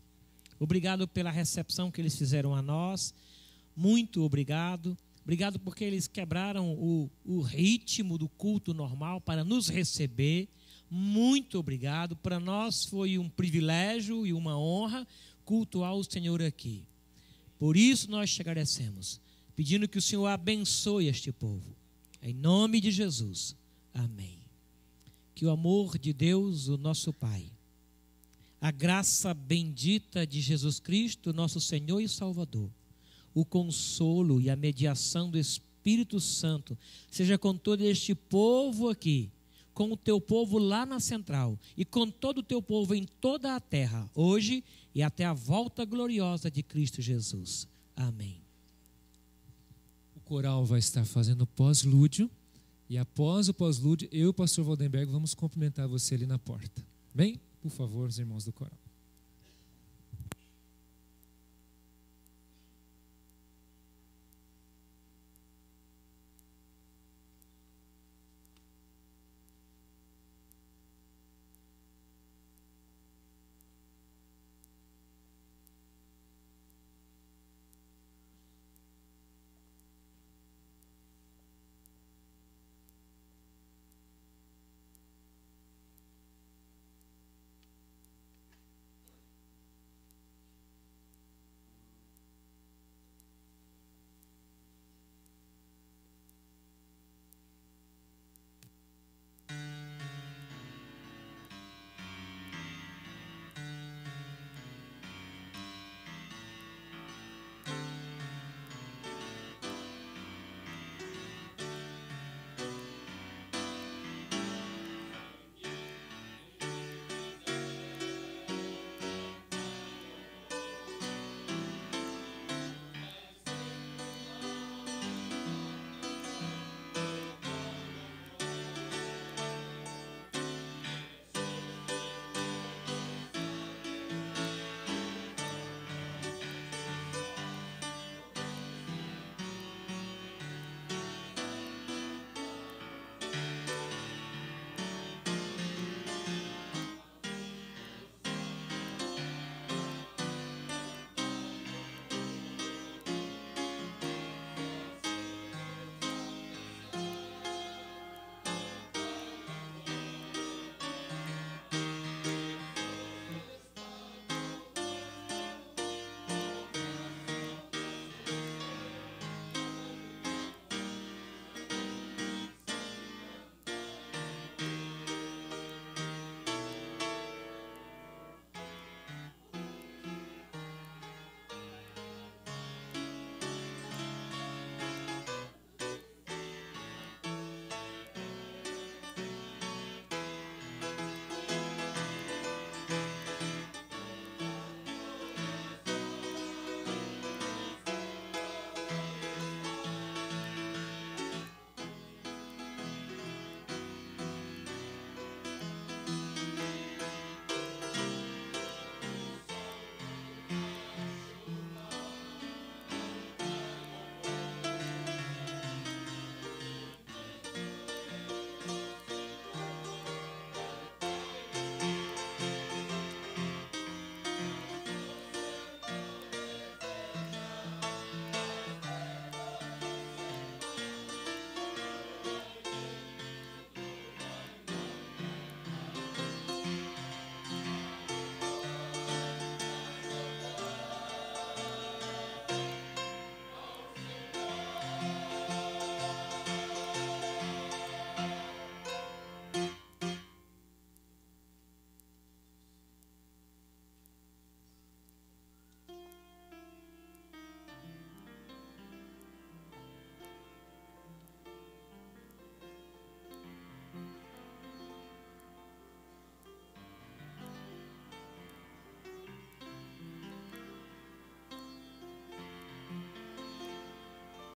Obrigado pela recepção que eles fizeram a nós. Muito obrigado. Obrigado porque eles quebraram o ritmo do culto normal para nos receber. Muito obrigado. Para nós foi um privilégio e uma honra cultuar o Senhor aqui. Por isso nós te agradecemos, pedindo que o Senhor abençoe este povo. Em nome de Jesus. Amém. Que o amor de Deus, o nosso Pai, a graça bendita de Jesus Cristo, nosso Senhor e Salvador, o consolo e a mediação do Espírito Santo seja com todo este povo aqui, com o teu povo lá na central e com todo o teu povo em toda a terra, hoje e até a volta gloriosa de Cristo Jesus. Amém. O coral vai estar fazendo pós-lúdio e após o pós-lúdio, eu e o pastor Waldenberg vamos cumprimentar você ali na porta. Bem? Por favor, os irmãos do coral.